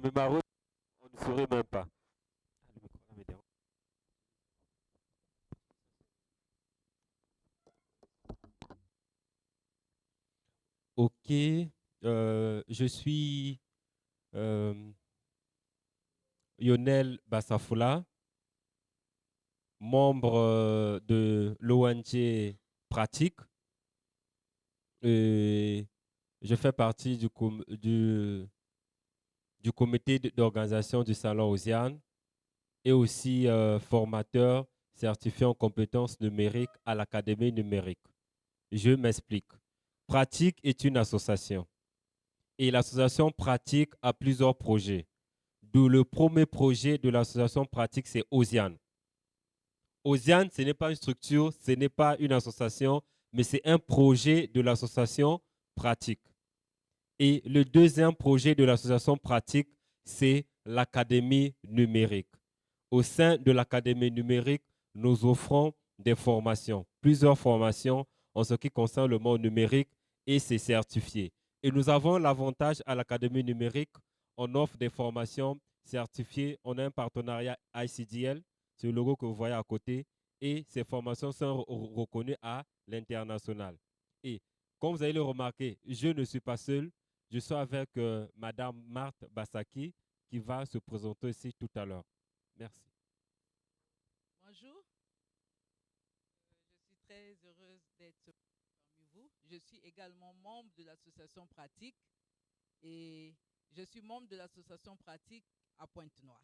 Mais Maro, on ne saurait même pas. Ah, le micro, là, me dérange. Ok, je suis euh, Lionel Bassafoula, membre de l'ONG Pratique. Et je fais partie du comité d'organisation du Salon Osiane et aussi formateur certifié en compétences numériques à l'Académie numérique. Je m'explique. Pratique est une association et l'association Pratique a plusieurs projets. D'où le premier projet de l'association Pratique, c'est Osiane. Osiane, ce n'est pas une structure, ce n'est pas une association, mais c'est un projet de l'association Pratique. Et le deuxième projet de l'association Pratique, c'est l'Académie numérique. Au sein de l'Académie numérique, nous offrons des formations, plusieurs formations en ce qui concerne le monde numérique et c'est certifié. Et nous avons l'avantage à l'Académie numérique, on offre des formations certifiées, on a un partenariat ICDL, c'est le logo que vous voyez à côté, et ces formations sont reconnues à l'international. Et comme vous allez le remarquer, je ne suis pas seul, je suis avec Madame Marthe Bassaki qui va se présenter ici tout à l'heure. Merci. Bonjour, je suis très heureuse d'être parmi vous. Je suis également membre de l'association Pratique et je suis membre de l'association Pratique à Pointe-Noire.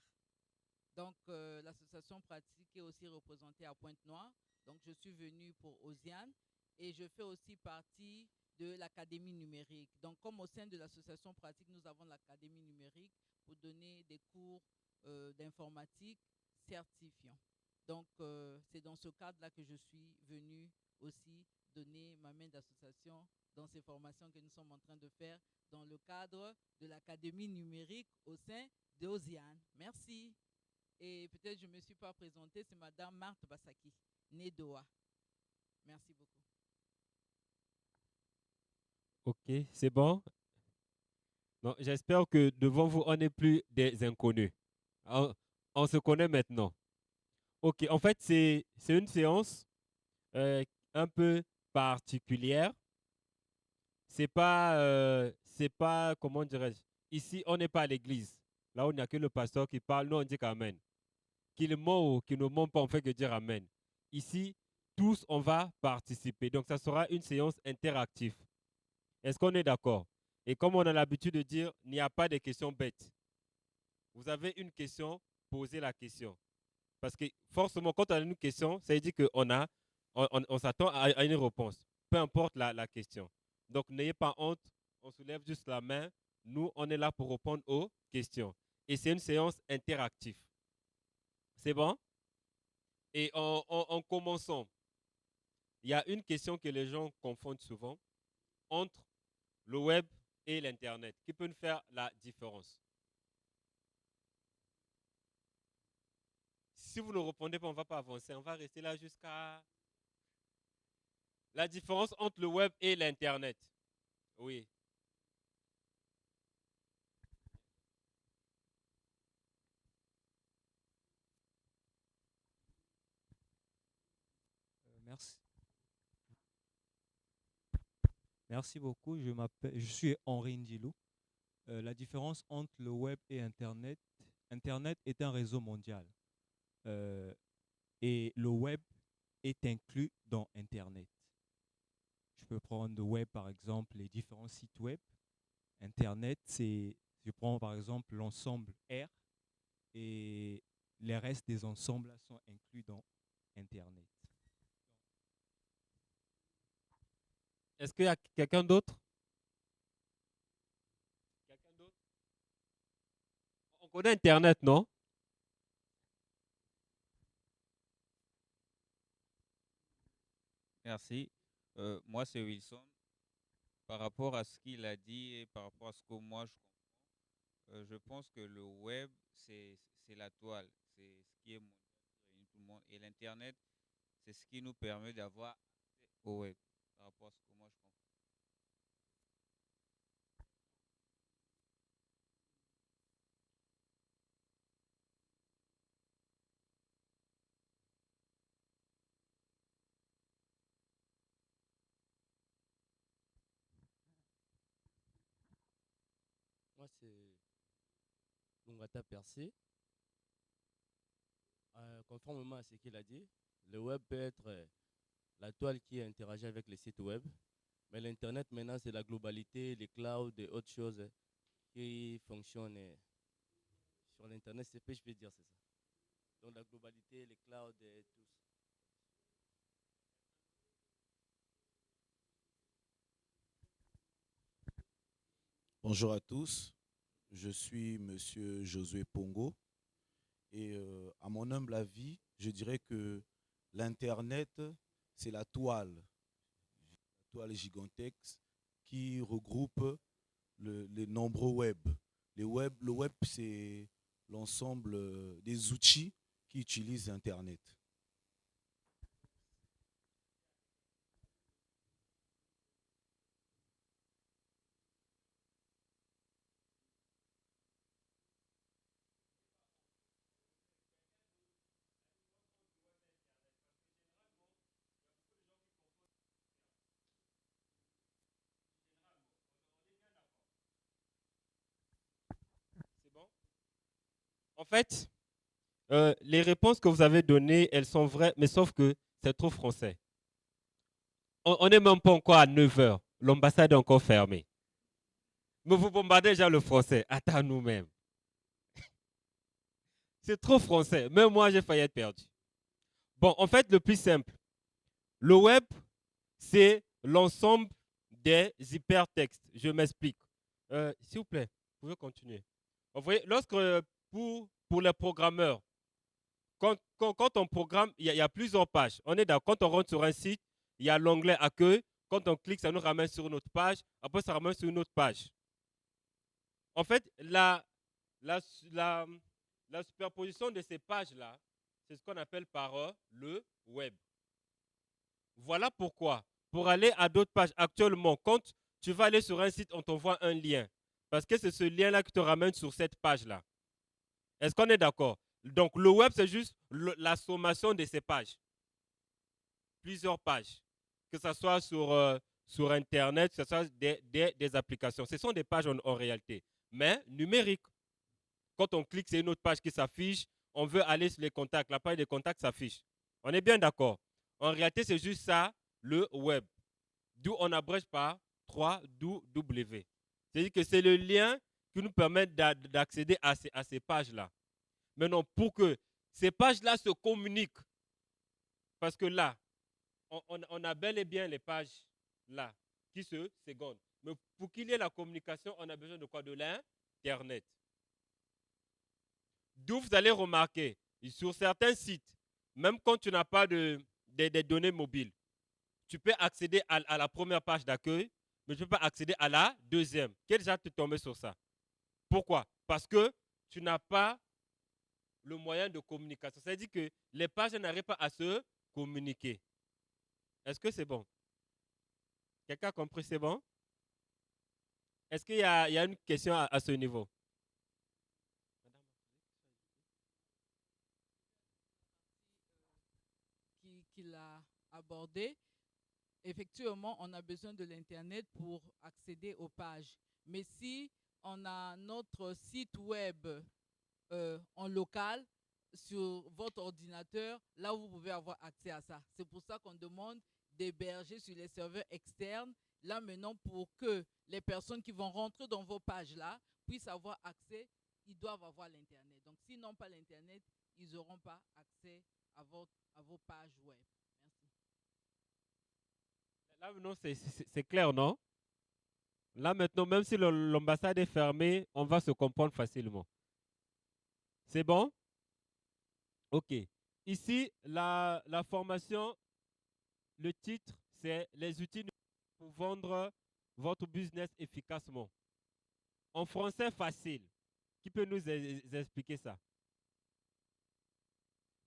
Donc, l'association Pratique est aussi représentée à Pointe-Noire. Donc, je suis venue pour Osiane et je fais aussi partie de l'Académie numérique. Donc, comme au sein de l'association Pratique, nous avons l'Académie numérique pour donner des cours d'informatique certifiants. Donc, c'est dans ce cadre-là que je suis venue aussi donner ma main d'association dans ces formations que nous sommes en train de faire dans le cadre de l'Académie numérique au sein d'Osiane. Merci. Et peut-être je ne me suis pas présentée, c'est Madame Marthe Bassaki, née d'Oa. Merci beaucoup. Ok, c'est bon. J'espère que devant vous, on n'est plus des inconnus. On, on se connaît maintenant. Ok, en fait, c'est une séance euh, un peu particulière. C'est pas, comment dirais-je, ici, on n'est pas à l'église. Là où il n'y a que le pasteur qui parle, nous, on dit qu'Amen. Qu'il ment ou qu'il ne ment pas, on fait que dire Amen. Ici, tous, on va participer. Donc, ça sera une séance interactive. Est-ce qu'on est d'accord? Et comme on a l'habitude de dire, il n'y a pas de questions bêtes. Vous avez une question, posez la question. Parce que forcément, quand on a une question, ça veut dire qu'on on s'attend à une réponse, peu importe la question. Donc, n'ayez pas honte, on soulève juste la main. Nous, on est là pour répondre aux questions. Et c'est une séance interactive. C'est bon? Et en commençant, il y a une question que les gens confondent souvent entre le web et l'Internet. Qui peut nous faire la différence? Si vous ne répondez pas, on ne va pas avancer. On va rester là jusqu'à la différence entre le web et l'Internet. Oui. Merci. Merci beaucoup. Je suis Henri Ndilou. La différence entre le web et Internet, Internet est un réseau mondial euh, et le web est inclus dans Internet. Je peux prendre le web par exemple, les différents sites web. Internet, je prends par exemple l'ensemble R et les restes des ensembles là sont inclus dans Internet. Est-ce qu'il y a quelqu'un d'autre? Quelqu'un d'autre? On connaît Internet, non? Merci. Moi, c'est Wilson. Par rapport à ce qu'il a dit et par rapport à ce que moi je comprends, je pense que le web, c'est la toile, c'est ce qui est mondial, qui réunit tout le monde. Et l'Internet, c'est ce qui nous permet d'avoir accès au web, par rapport à ce que moi je comprends. Moi, c'est Lungata Percé. Conformément à ce qu'il a dit, le web peut être la toile qui interagit avec les sites web. Mais l'Internet, maintenant, c'est la globalité, les clouds et autres choses qui fonctionnent sur l'Internet. C'est ce que je peux dire, c'est ça. Donc la globalité, les clouds et tout ça. Bonjour à tous, je suis Monsieur Josué Pongo et à mon humble avis, je dirais que l'Internet, c'est la toile gigantesque qui regroupe les nombreux web. Le web, c'est l'ensemble des outils qui utilisent Internet. C'est bon? En fait, les réponses que vous avez données, elles sont vraies, mais sauf que c'est trop français. On n'est même pas encore à 9 heures. L'ambassade est encore fermée. Mais vous bombardez déjà le français. Attends nous-mêmes. C'est trop français. Même moi, j'ai failli être perdu. Bon, en fait, le plus simple. Le web, c'est l'ensemble des hypertextes. Je m'explique. S'il vous plaît, vous pouvez continuer. Vous voyez, lorsque pour les programmeurs, quand on programme, il y a plusieurs pages. On est d'accord. Quand on rentre sur un site, il y a l'onglet accueil. Quand on clique, ça nous ramène sur une autre page. Après, ça ramène sur une autre page. En fait, la superposition de ces pages-là, c'est ce qu'on appelle par le web. Voilà pourquoi, pour aller à d'autres pages, actuellement, quand tu vas aller sur un site, on t'envoie un lien. Parce que c'est ce lien-là qui te ramène sur cette page-là. Est-ce qu'on est d'accord? Donc, le web, c'est juste la sommation de ces pages. Plusieurs pages. Que ce soit sur Internet, que ce soit des applications. Ce sont des pages en réalité, mais numériques. Quand on clique, c'est une autre page qui s'affiche. On veut aller sur les contacts. La page des contacts s'affiche. On est bien d'accord. En réalité, c'est juste ça, le web. D'où on abrège par 3W. C'est-à-dire que c'est le lien qui nous permet d'accéder à ces pages-là. Maintenant, pour que ces pages-là se communiquent, parce que là, on a bel et bien les pages là qui se secondent. Mais pour qu'il y ait la communication, on a besoin de quoi? De l'Internet. D'où vous allez remarquer, sur certains sites, même quand tu n'as pas des données mobiles, tu peux accéder à la première page d'accueil, mais tu ne peux pas accéder à la deuxième. Quel déjà te tomber sur ça? Pourquoi? Parce que tu n'as pas le moyen de communication. C'est-à-dire que les pages n'arrivent pas à se communiquer. Est-ce que c'est bon? Quelqu'un a compris, c'est bon? Est-ce qu'il y a une question à ce niveau? Qu'il a abordé, effectivement, on a besoin de l'Internet pour accéder aux pages. Mais si on a notre site web en local sur votre ordinateur, là, vous pouvez avoir accès à ça. C'est pour ça qu'on demande d'héberger sur les serveurs externes, là maintenant, pour que les personnes qui vont rentrer dans vos pages-là puissent avoir accès, ils doivent avoir l'Internet. Donc, s'ils n'ont pas l'Internet, ils n'auront pas accès à vos pages web. Merci. Là, maintenant, c'est clair, non? Là, maintenant, même si l'ambassade est fermée, on va se comprendre facilement. C'est bon? OK. Ici, la formation, le titre, c'est les outils pour vendre votre business efficacement. En français facile. Qui peut nous expliquer ça?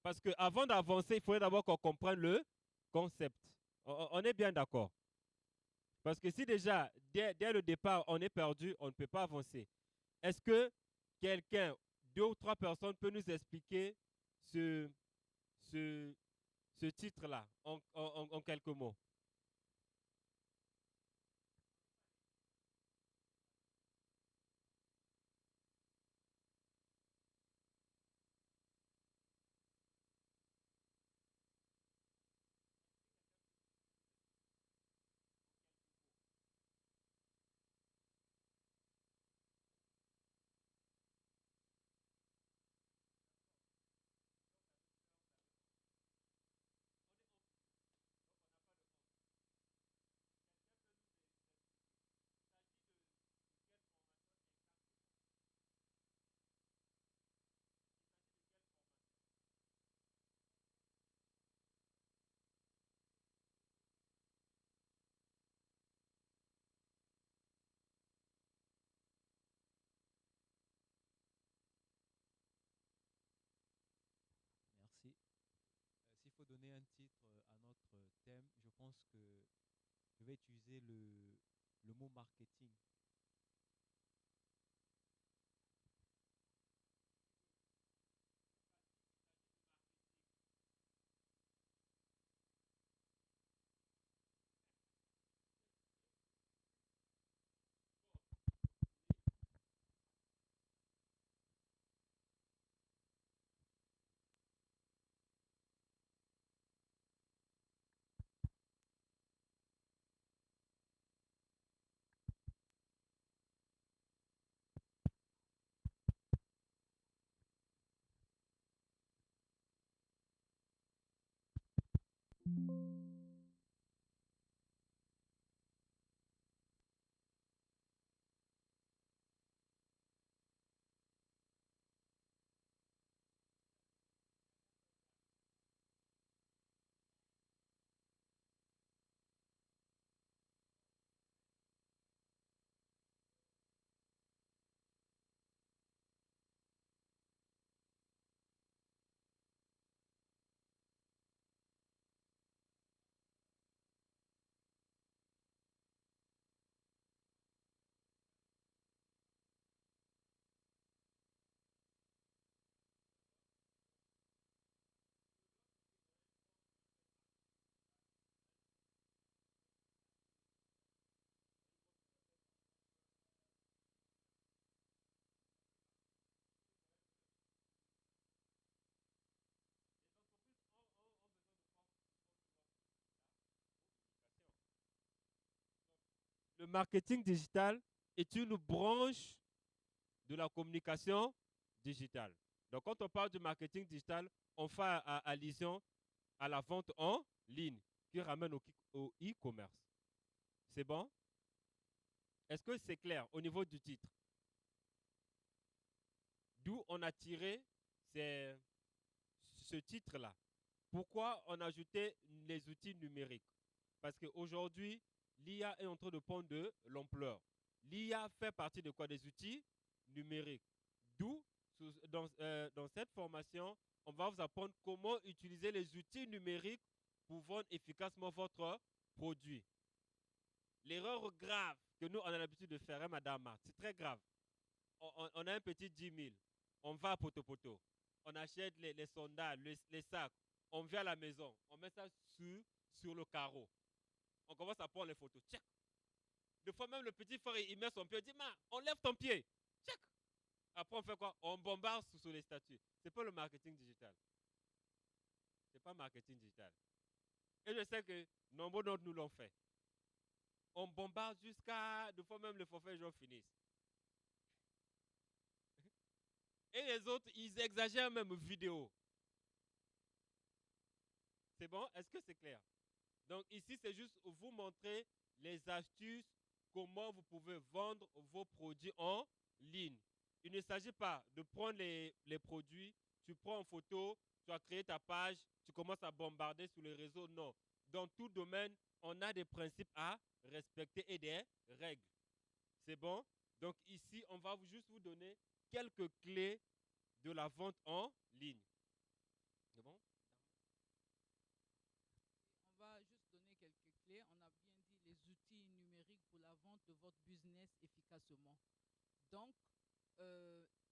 Parce qu'avant d'avancer, il faudrait d'abord qu'on comprenne le concept. On est bien d'accord. Parce que si déjà, dès le départ, on est perdu, on ne peut pas avancer. Est-ce que quelqu'un, 2 ou 3 personnes, peut nous expliquer ce titre-là en quelques mots? un titre à notre thème, je pense que je vais utiliser le mot marketing. Le marketing digital est une branche de la communication digitale. Donc, quand on parle du marketing digital, on fait allusion à la vente en ligne qui ramène au e-commerce. C'est bon? Est-ce que c'est clair au niveau du titre? D'où on a tiré ce titre-là. Pourquoi on a ajouté les outils numériques? Parce qu'aujourd'hui, l'IA est en train de prendre de l'ampleur. L'IA fait partie de quoi? Des outils numériques. D'où, dans cette formation, on va vous apprendre comment utiliser les outils numériques pour vendre efficacement votre produit. L'erreur grave que nous, on a l'habitude de faire, hein, Madame Marthe, c'est très grave. On a un petit 10 000, on va à Poto-Poto, on achète les sandales, les sacs, on vient à la maison, on met ça sur le carreau. On commence à prendre les photos. Tchac. Des fois même le petit frère, il met son pied, il dit, on lève ton pied. Tchac. Après on fait quoi? On bombarde sur les statues. C'est pas le marketing digital. C'est pas marketing digital. Et je sais que nombreux d'entre nous l'ont fait. On bombarde jusqu'à, des fois même les forfaits les gens finissent. Et les autres, ils exagèrent même vidéo. C'est bon? Est-ce que c'est clair? Donc ici, c'est juste vous montrer les astuces, comment vous pouvez vendre vos produits en ligne. Il ne s'agit pas de prendre les produits, tu prends en photo, tu as créé ta page, tu commences à bombarder sur les réseaux. Non. Dans tout domaine, on a des principes à respecter et des règles. C'est bon? Donc ici, on va juste vous donner quelques clés de la vente en ligne. C'est bon? On va juste donner quelques clés. On a bien dit les outils numériques pour la vente de votre business efficacement. Donc,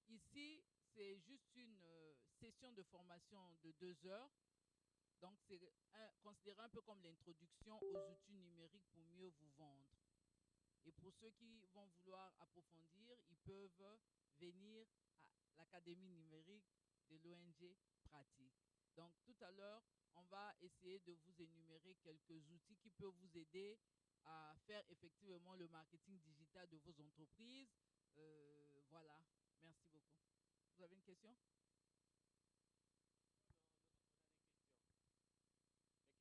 ici, c'est juste une session de formation de 2 heures. Donc, c'est considéré un peu comme l'introduction aux outils numériques pour mieux vous vendre. Et pour ceux qui vont vouloir approfondir, ils peuvent venir à l'Académie numérique de l'ONG Pratique. Donc, tout à l'heure, on va essayer de vous énumérer quelques outils qui peuvent vous aider à faire effectivement le marketing digital de vos entreprises. Voilà. Merci beaucoup. Vous avez une question? Des questions. Vous pouvez parler, c'est bon. D'accord.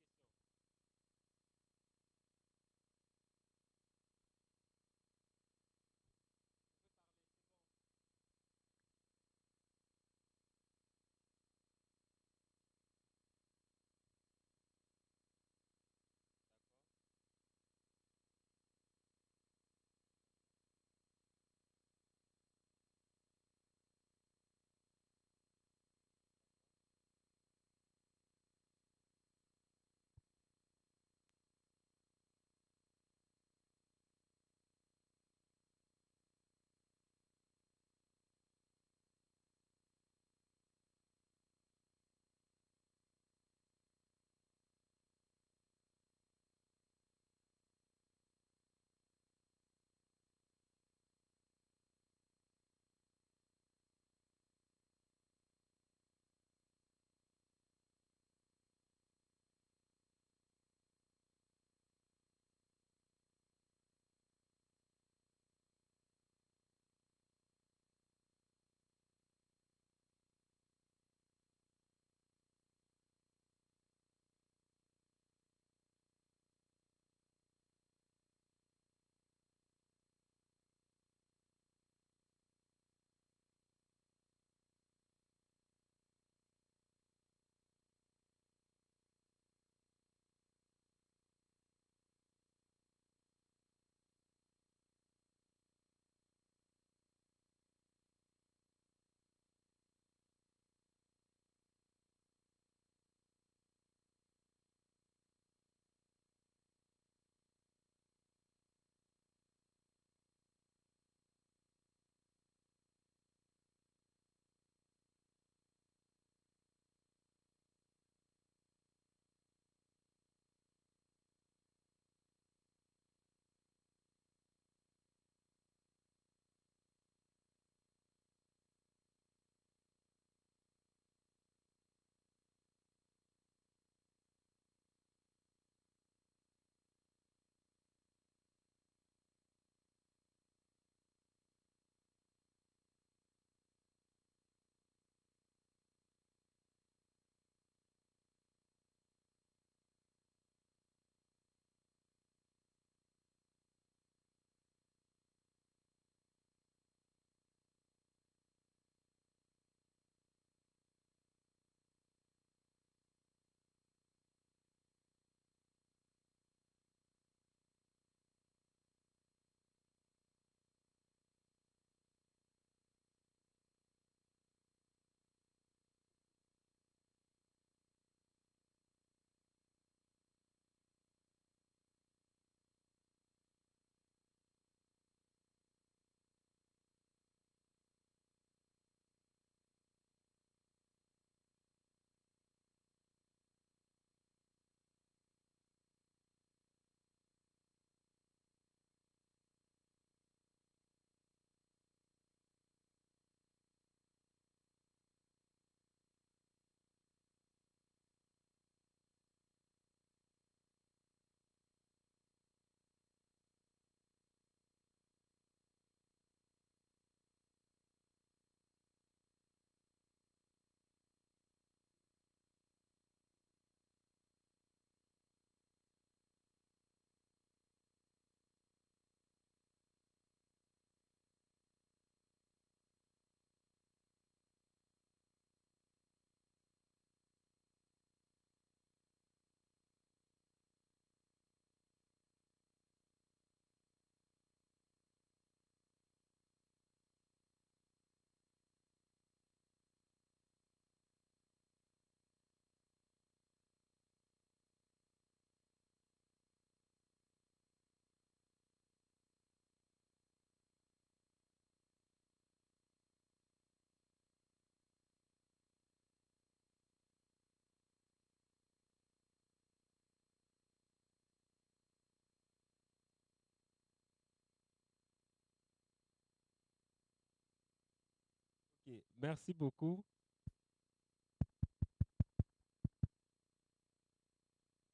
Ok, merci beaucoup.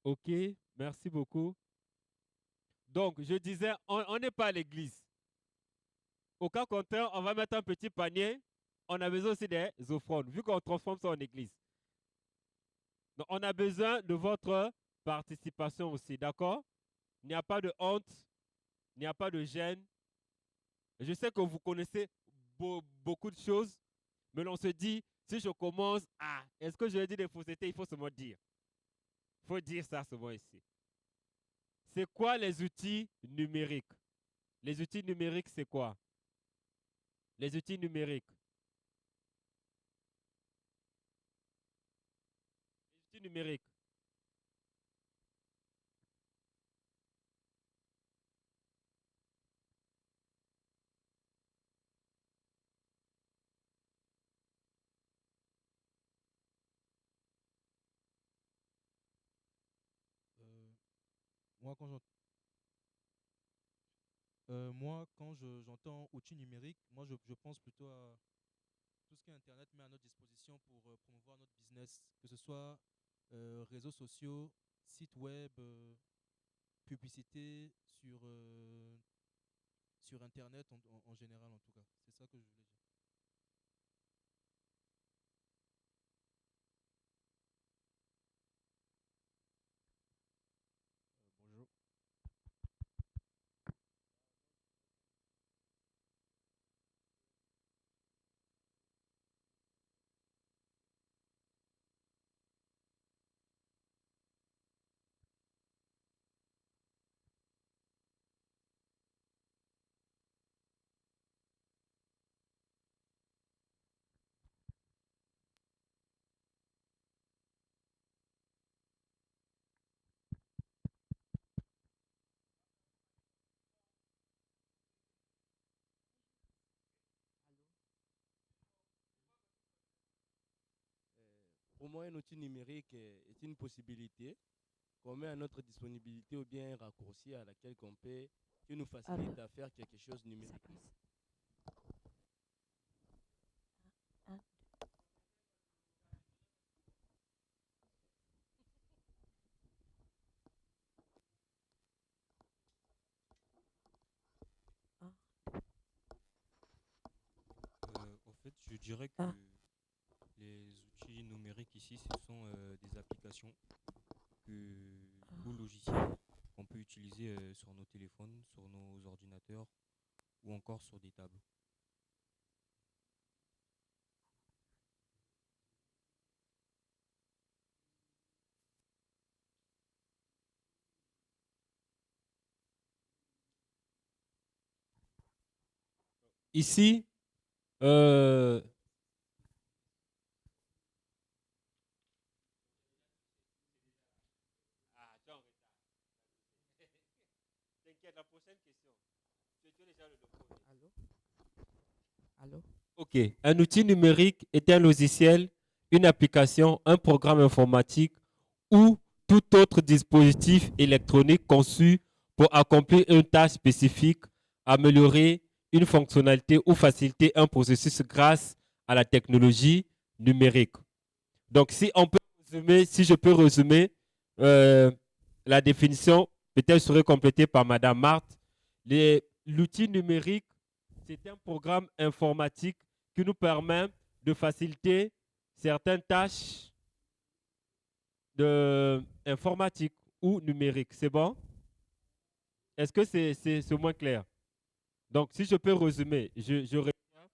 Ok, merci beaucoup. Donc, je disais, on n'est pas à l'église. Au cas contraire, on va mettre un petit panier. On a besoin aussi des offrandes, vu qu'on transforme ça en église. Donc, on a besoin de votre participation aussi, d'accord? Il n'y a pas de honte, il n'y a pas de gêne. Je sais que vous connaissez beaucoup de choses, mais l'on se dit, si je commence, est-ce que je vais dire des faussetés? Il faut seulement dire. Il faut dire ça souvent ici. C'est quoi les outils numériques? Les outils numériques, c'est quoi? Les outils numériques. Les outils numériques. Euh, moi, quand j'entends outils numériques, je pense plutôt à tout ce qu'Internet met à notre disposition pour promouvoir notre business, que ce soit réseaux sociaux, sites web, publicité sur Internet en général en tout cas. C'est ça que je voulais dire. Bonjour. Pour moi, un outil numérique est une possibilité qu'on met à notre disponibilité ou bien un raccourci à laquelle on peut, qui nous facilite à faire quelque chose numériquement. En fait, je dirais que les outils numériques ici, ce sont des applications ou logiciels qu'on peut utiliser sur nos téléphones, sur nos ordinateurs ou encore sur des tableaux. Ici, t'inquiète, la prochaine question. Tu es déjà le premier. Allô? Ok. Un outil numérique est un logiciel, une application, un programme informatique ou tout autre dispositif électronique conçu pour accomplir une tâche spécifique, améliorer une fonctionnalité ou faciliter un processus grâce à la technologie numérique. Donc, si je peux résumer, euh, la définition peut-être serait complétée par Madame Marthe. L'outil numérique, c'est un programme informatique qui nous permet de faciliter certaines tâches informatiques ou numériques. C'est bon? Est-ce que c'est moins clair? Donc, si je peux résumer, je retiens.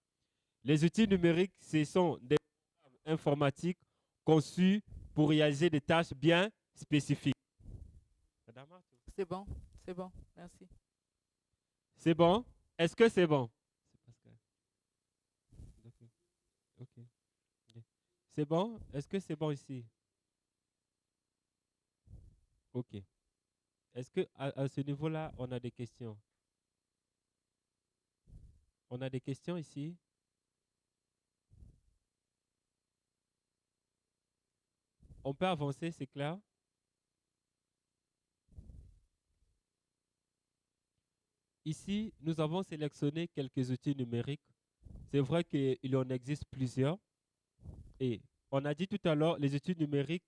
Les outils numériques, ce sont des programmes informatiques conçus pour réaliser des tâches bien spécifiques. Madame Marthe? C'est bon, merci. C'est bon? Est-ce que c'est bon? Ok. C'est bon? Est-ce que c'est bon ici? Ok. Est-ce que à ce niveau-là, on a des questions? On a des questions ici? On peut avancer, c'est clair? Ici, nous avons sélectionné quelques outils numériques. c'est vrai qu'il en existe plusieurs. Et on a dit tout à l'heure, les études numériques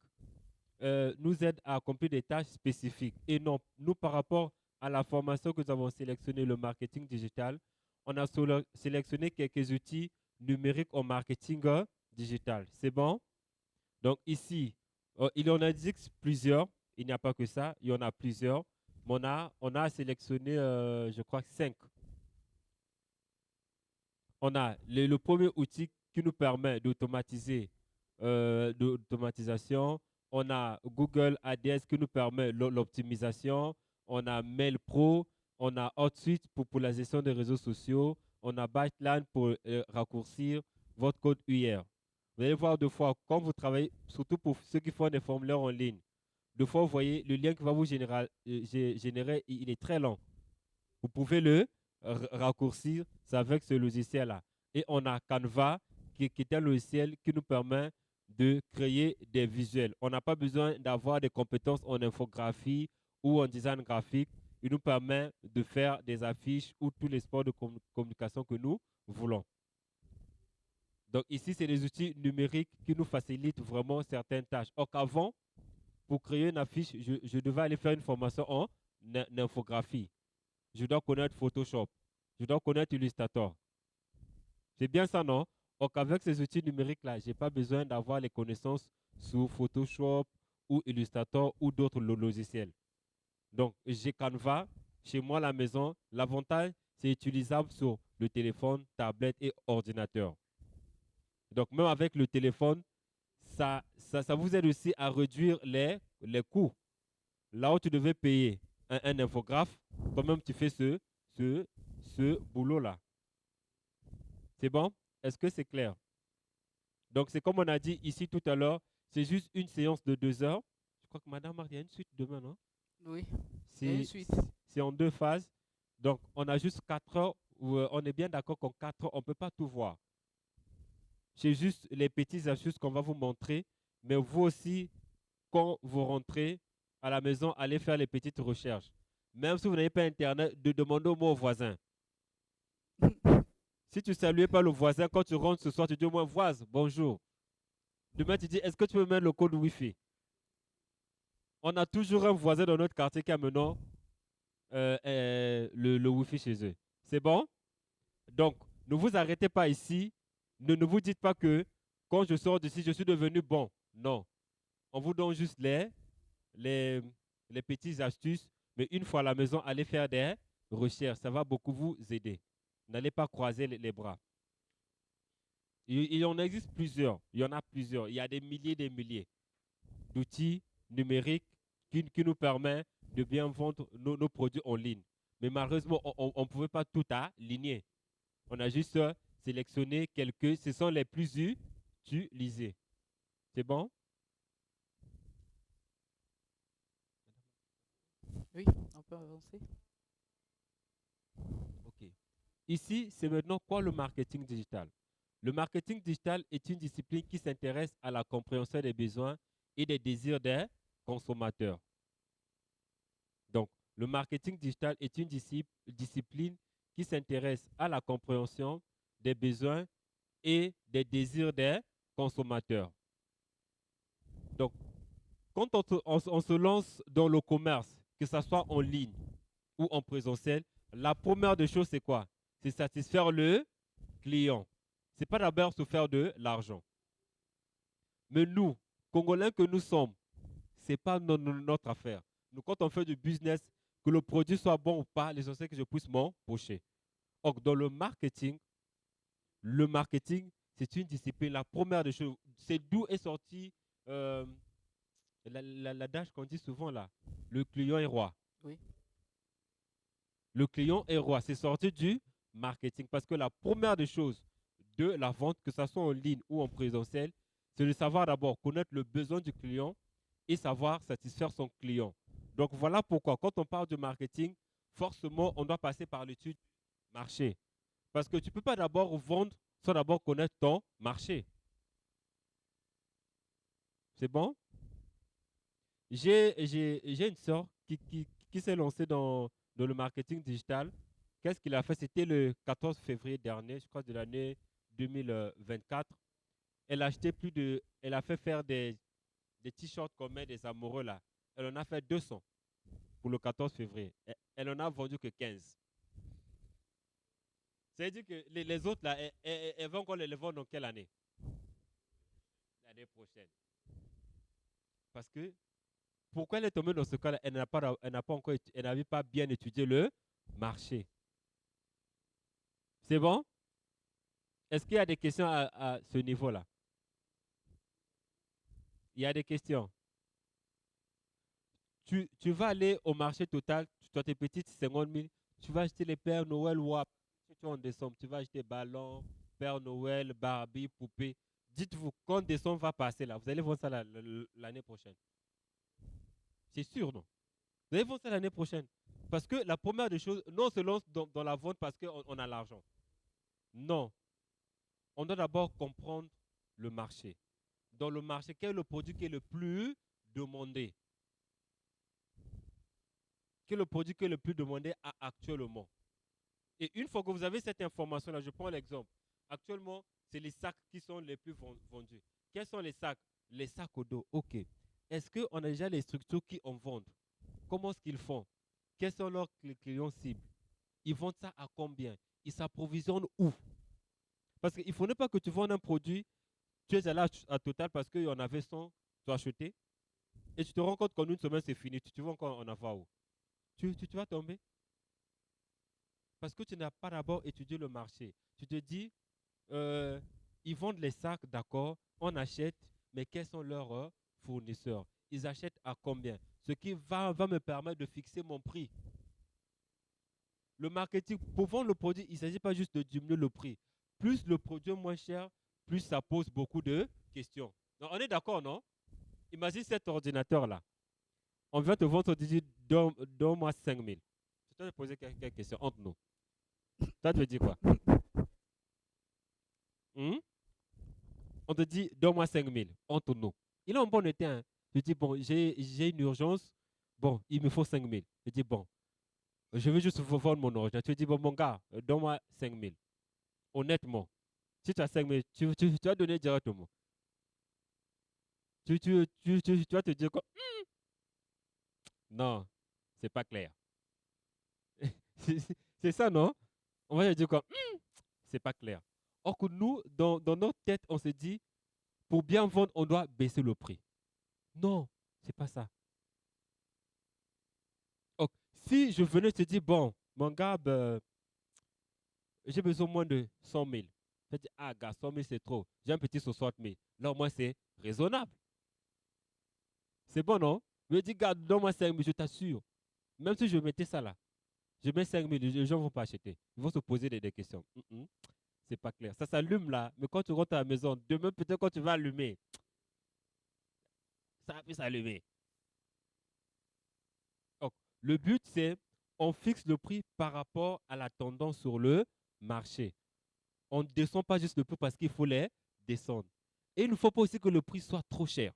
nous aident à accomplir des tâches spécifiques. Et non, nous, par rapport à la formation que nous avons sélectionnée, le marketing digital, on a sélectionné quelques outils numériques en marketing digital. C'est bon? Donc ici, il en existe plusieurs. Il n'y a pas que ça, il y en a plusieurs. Mais on a sélectionné, je crois, 5. On a le premier outil qui nous permet d'automatiser l'automatisation. On a Google ADS qui nous permet l'optimisation. On a Mail Pro. On a HotSuite pour la gestion des réseaux sociaux. On a Byteline pour raccourcir votre code UR. Vous allez voir deux fois, quand vous travaillez, surtout pour ceux qui font des formulaires en ligne, deux fois, vous voyez, le lien qui va vous générer, il est très long. Vous pouvez le raccourcir, c'est avec ce logiciel-là. Et on a Canva, qui est un logiciel qui nous permet de créer des visuels. On n'a pas besoin d'avoir des compétences en infographie ou en design graphique. Il nous permet de faire des affiches ou tous les sports de communication que nous voulons. Donc ici, c'est des outils numériques qui nous facilitent vraiment certaines tâches. Or qu'avant, pour créer une affiche, je devais aller faire une formation en infographie. Je dois connaître Photoshop. Je dois connaître Illustrator. C'est bien ça, non? Or qu'avec ces outils numériques-là, je n'ai pas besoin d'avoir les connaissances sur Photoshop ou Illustrator ou d'autres logiciels. Donc, j'ai Canva chez moi à la maison. L'avantage, c'est utilisable sur le téléphone, tablette et ordinateur. Donc, même avec le téléphone, ça vous aide aussi à réduire les coûts. Là où tu devais payer un infographe, toi-même tu fais ce boulot-là. C'est bon? Est-ce que c'est clair? Donc, c'est comme on a dit ici tout à l'heure, c'est juste une séance de 2 heures. Je crois que Madame Marc, il y a une suite demain, non? Oui, il y a une suite. C'est en 2 phases. Donc, on a juste 4 heures où on est bien d'accord qu'en 4 heures, on ne peut pas tout voir. C'est juste les petites astuces qu'on va vous montrer. Mais vous aussi, quand vous rentrez à la maison, allez faire les petites recherches. Même si vous n'avez pas Internet, de demander au moins au voisin. Si tu ne salues pas le voisin, quand tu rentres ce soir, tu dis au moins voisin, bonjour. Demain, tu dis, est-ce que tu peux mettre le code Wi-Fi? On a toujours un voisin dans notre quartier qui a maintenant le Wi-Fi chez eux. C'est bon? Donc, ne vous arrêtez pas ici. Ne vous dites pas que quand je sors d'ici, je suis devenu bon. Non. On vous donne juste les petites astuces. Mais une fois à la maison, allez faire des recherches. Ça va beaucoup vous aider. N'allez pas croiser les bras. Il en existe plusieurs. Il y en a plusieurs. Il y a des milliers d'outils numériques qui nous permettent de bien vendre nos produits en ligne. Mais malheureusement, on ne pouvait pas tout aligner. On a juste sélectionné quelques. Ce sont les plus utilisés. C'est bon? Oui, on peut avancer. OK. Ici, c'est maintenant quoi le marketing digital? Le marketing digital est une discipline qui s'intéresse à la compréhension des besoins et des désirs des consommateurs. Donc, le marketing digital est une discipline qui s'intéresse à la compréhension des besoins et des désirs des consommateurs. Donc, quand on se lance dans le commerce, que ce soit en ligne ou en présentiel, la première des choses, c'est quoi? C'est satisfaire le client. Ce n'est pas d'abord se faire de l'argent. Mais nous, Congolais que nous sommes, ce n'est pas notre affaire. Nous, quand on fait du business, que le produit soit bon ou pas, l'essentiel que je puisse m'empocher. Or, dans le marketing, c'est une discipline. La première des choses, c'est d'où est sorti l'adage qu'on dit souvent là. Le client est roi. Oui. Le client est roi. C'est sorti du marketing. Parce que la première des choses de la vente, que ce soit en ligne ou en présentiel, c'est de savoir d'abord connaître le besoin du client et savoir satisfaire son client. Donc voilà pourquoi, quand on parle de marketing, forcément, on doit passer par l'étude marché. Parce que tu ne peux pas d'abord vendre sans d'abord connaître ton marché. C'est bon? J'ai une sœur qui s'est lancée dans le marketing digital. Qu'est-ce qu'il a fait? C'était le 14 février dernier, je crois, de l'année 2024, elle a fait faire des t-shirts qu'on met des amoureux là. Elle en a fait 200 pour le 14 février. Elle en a vendu que 15. Ça veut dire que les autres là, elles vont encore les vendre dans quelle année? L'année prochaine. Parce que pourquoi elle est tombée dans ce cas-là? Elle n'avait pas bien étudié le marché. C'est bon? Est-ce qu'il y a des questions à ce niveau-là? Il y a des questions. Tu vas aller au marché total, tu as tes petites 50 000, tu vas acheter les Pères Noël WAP. Si tu es en décembre, tu vas acheter ballons, Père Noël, Barbie, poupée. Dites-vous, quand décembre va passer là, vous allez voir ça l'année prochaine. C'est sûr, non? Vous allez voir ça l'année prochaine. Parce que la première des choses, non, on se lance dans la vente parce qu'on a l'argent. Non. On doit d'abord comprendre le marché. Dans le marché, quel est le produit qui est le plus demandé? Quel est le produit qui est le plus demandé actuellement? Et une fois que vous avez cette information-là, je prends l'exemple. Actuellement, c'est les sacs qui sont les plus vendus. Quels sont les sacs? Les sacs au dos. OK. Est-ce qu'on a déjà les structures qui en vendent? Comment est-ce qu'ils font? Quels sont leurs clients cibles? Ils vendent ça à combien? Ils s'approvisionnent où? Parce qu'il ne faudrait pas que tu vendes un produit, tu es allé à Total parce qu'il y en avait 100, tu as acheté, et tu te rends compte qu'en une semaine, c'est fini. Tu vas encore en avoir où? Tu vas tomber. Parce que tu n'as pas d'abord étudié le marché. Tu te dis, ils vendent les sacs, d'accord, on achète, mais quels sont leurs fournisseurs? Ils achètent à combien? Ce qui va me permettre de fixer mon prix. Le marketing, pour vendre le produit, il ne s'agit pas juste de diminuer le prix. Plus le produit est moins cher, plus ça pose beaucoup de questions. Donc, on est d'accord, non? Imagine cet ordinateur-là. On vient te vendre, on te dit, donne-moi 5 000. Je te poser quelques questions entre nous. Toi, tu veux dire quoi? On te dit, donne-moi 5 000 entre nous. Il est en bon état. Hein? Je dis, bon, j'ai une urgence. Bon, il me faut 5 000. Je dis, bon, je veux juste vous vendre mon ordinateur. Tu dis, bon, mon gars, donne-moi 5 000. Honnêtement, si tu as 5 000, tu vas donner directement. Tu vas te dire quoi? Non, c'est pas clair. C'est ça, non? On va te dire quoi? C'est pas clair. Or que nous, dans notre tête, on se dit, pour bien vendre, on doit baisser le prix. Non, c'est pas ça. Donc, si je venais te dire, bon, mon gars, j'ai besoin moins de 100 000. Je dis, ah, gars, 100 000, c'est trop. J'ai un petit 60 000. Là, au moins, c'est raisonnable. C'est bon, non? Je dis, gars, donne-moi 5 000, je t'assure. Même si je mettais ça là, je mets 5 000, les gens ne vont pas acheter. Ils vont se poser des questions. C'est pas clair. Ça s'allume là, mais quand tu rentres à la maison, demain, peut-être quand tu vas allumer, ça va plus s'allumer. Donc, le but, c'est on fixe le prix par rapport à la tendance sur le marché. On ne descend pas juste le prix parce qu'il faut les descendre. Et il ne faut pas aussi que le prix soit trop cher.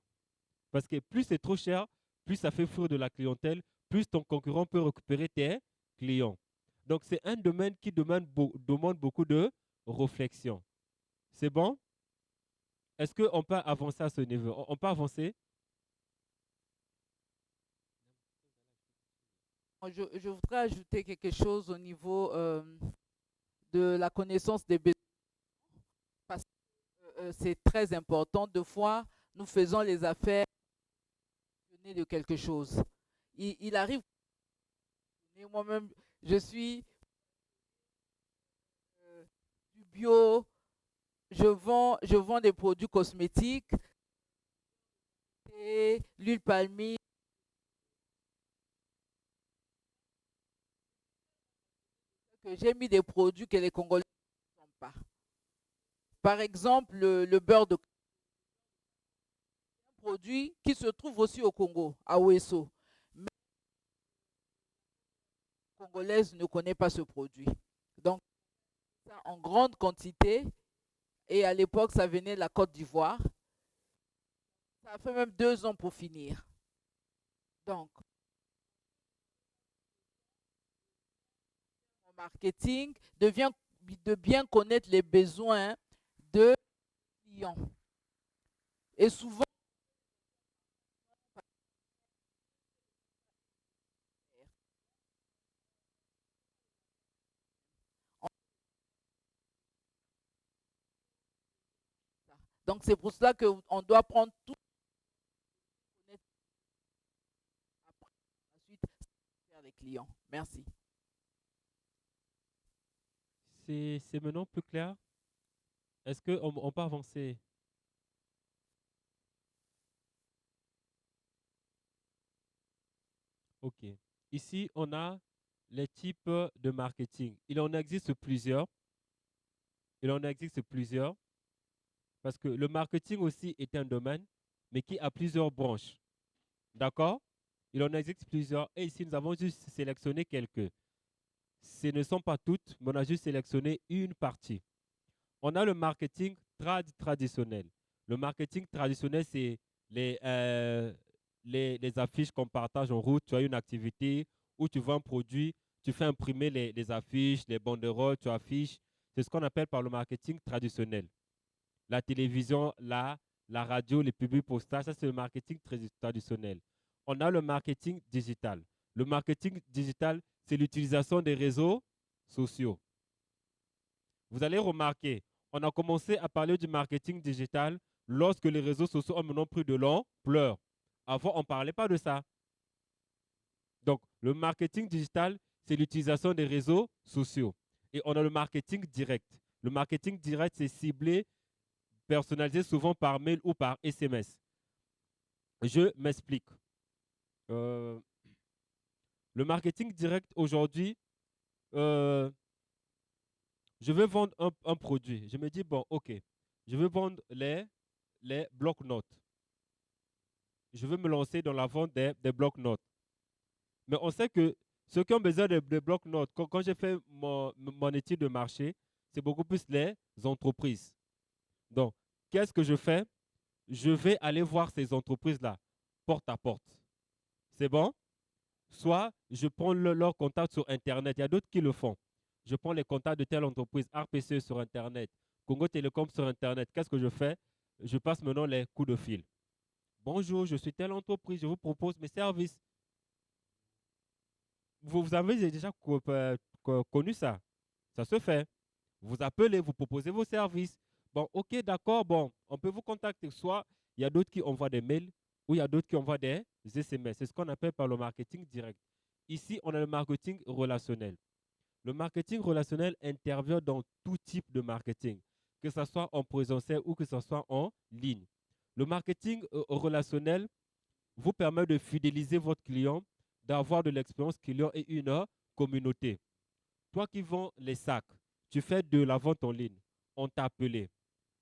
Parce que plus c'est trop cher, plus ça fait fuir de la clientèle, plus ton concurrent peut récupérer tes clients. Donc, c'est un domaine qui demande beaucoup de réflexion. C'est bon? Est-ce qu'on peut avancer à ce niveau? On peut avancer? Je voudrais ajouter quelque chose au niveau de la connaissance des besoins, parce que c'est très important. Deux fois, nous faisons les affaires de quelque chose. Il arrive, moi-même, je suis du bio, je vends des produits cosmétiques, et l'huile palmiste. J'ai mis des produits que les Congolais ne font pas. Par exemple, le beurre de un produit qui se trouve aussi au Congo, à Ouesso. Mais les Congolaises ne connaissent pas ce produit. Donc, ça en grande quantité. Et à l'époque, ça venait de la Côte d'Ivoire. Ça a fait même 2 ans pour finir. Donc, mon marketing devient de bien connaître les besoins de clients. Et souvent, donc c'est pour cela qu'on doit prendre tout après, ensuite faire les clients. Merci. C'est maintenant plus clair? Est-ce qu'on peut avancer? OK. Ici, on a les types de marketing. Il en existe plusieurs. Il en existe plusieurs parce que le marketing aussi est un domaine, mais qui a plusieurs branches. D'accord? Il en existe plusieurs. Et ici, nous avons juste sélectionné quelques. Ce ne sont pas toutes, mais on a juste sélectionné une partie. On a le marketing traditionnel. Le marketing traditionnel, c'est les affiches qu'on partage en route. Tu as une activité où tu vends un produit, tu fais imprimer les affiches, les banderoles, tu affiches. C'est ce qu'on appelle par le marketing traditionnel. La télévision, la radio, les publics postales, ça c'est le marketing traditionnel. On a le marketing digital. Le marketing digital, c'est l'utilisation des réseaux sociaux. Vous allez remarquer, on a commencé à parler du marketing digital lorsque les réseaux sociaux ont maintenant pris de l'ampleur. Avant, on ne parlait pas de ça. Donc, le marketing digital, c'est l'utilisation des réseaux sociaux. Et on a le marketing direct. Le marketing direct, c'est ciblé, personnalisé souvent par mail ou par SMS. Je m'explique. Le marketing direct aujourd'hui, je veux vendre un produit. Je me dis, bon, OK, je veux vendre les blocs-notes. Je veux me lancer dans la vente des blocs-notes. Mais on sait que ceux qui ont besoin de blocs-notes, quand j'ai fait mon étude de marché, c'est beaucoup plus les entreprises. Donc, qu'est-ce que je fais? Je vais aller voir ces entreprises-là, porte à porte. C'est bon? Soit je prends leur contact sur Internet. Il y a d'autres qui le font. Je prends les contacts de telle entreprise, RPCE sur Internet, Congo Télécom sur Internet. Qu'est-ce que je fais? Je passe maintenant les coups de fil. Bonjour, je suis telle entreprise, je vous propose mes services. Vous avez déjà connu ça. Ça se fait. Vous appelez, vous proposez vos services. Bon, OK, d'accord, bon, on peut vous contacter. Soit il y a d'autres qui envoient des mails ou il y a d'autres qui envoient des SMS. C'est ce qu'on appelle par le marketing direct. Ici, on a le marketing relationnel. Le marketing relationnel intervient dans tout type de marketing, que ce soit en présentiel ou que ce soit en ligne. Le marketing relationnel vous permet de fidéliser votre client, d'avoir de l'expérience client et une communauté. Toi qui vends les sacs, tu fais de la vente en ligne. On t'a appelé.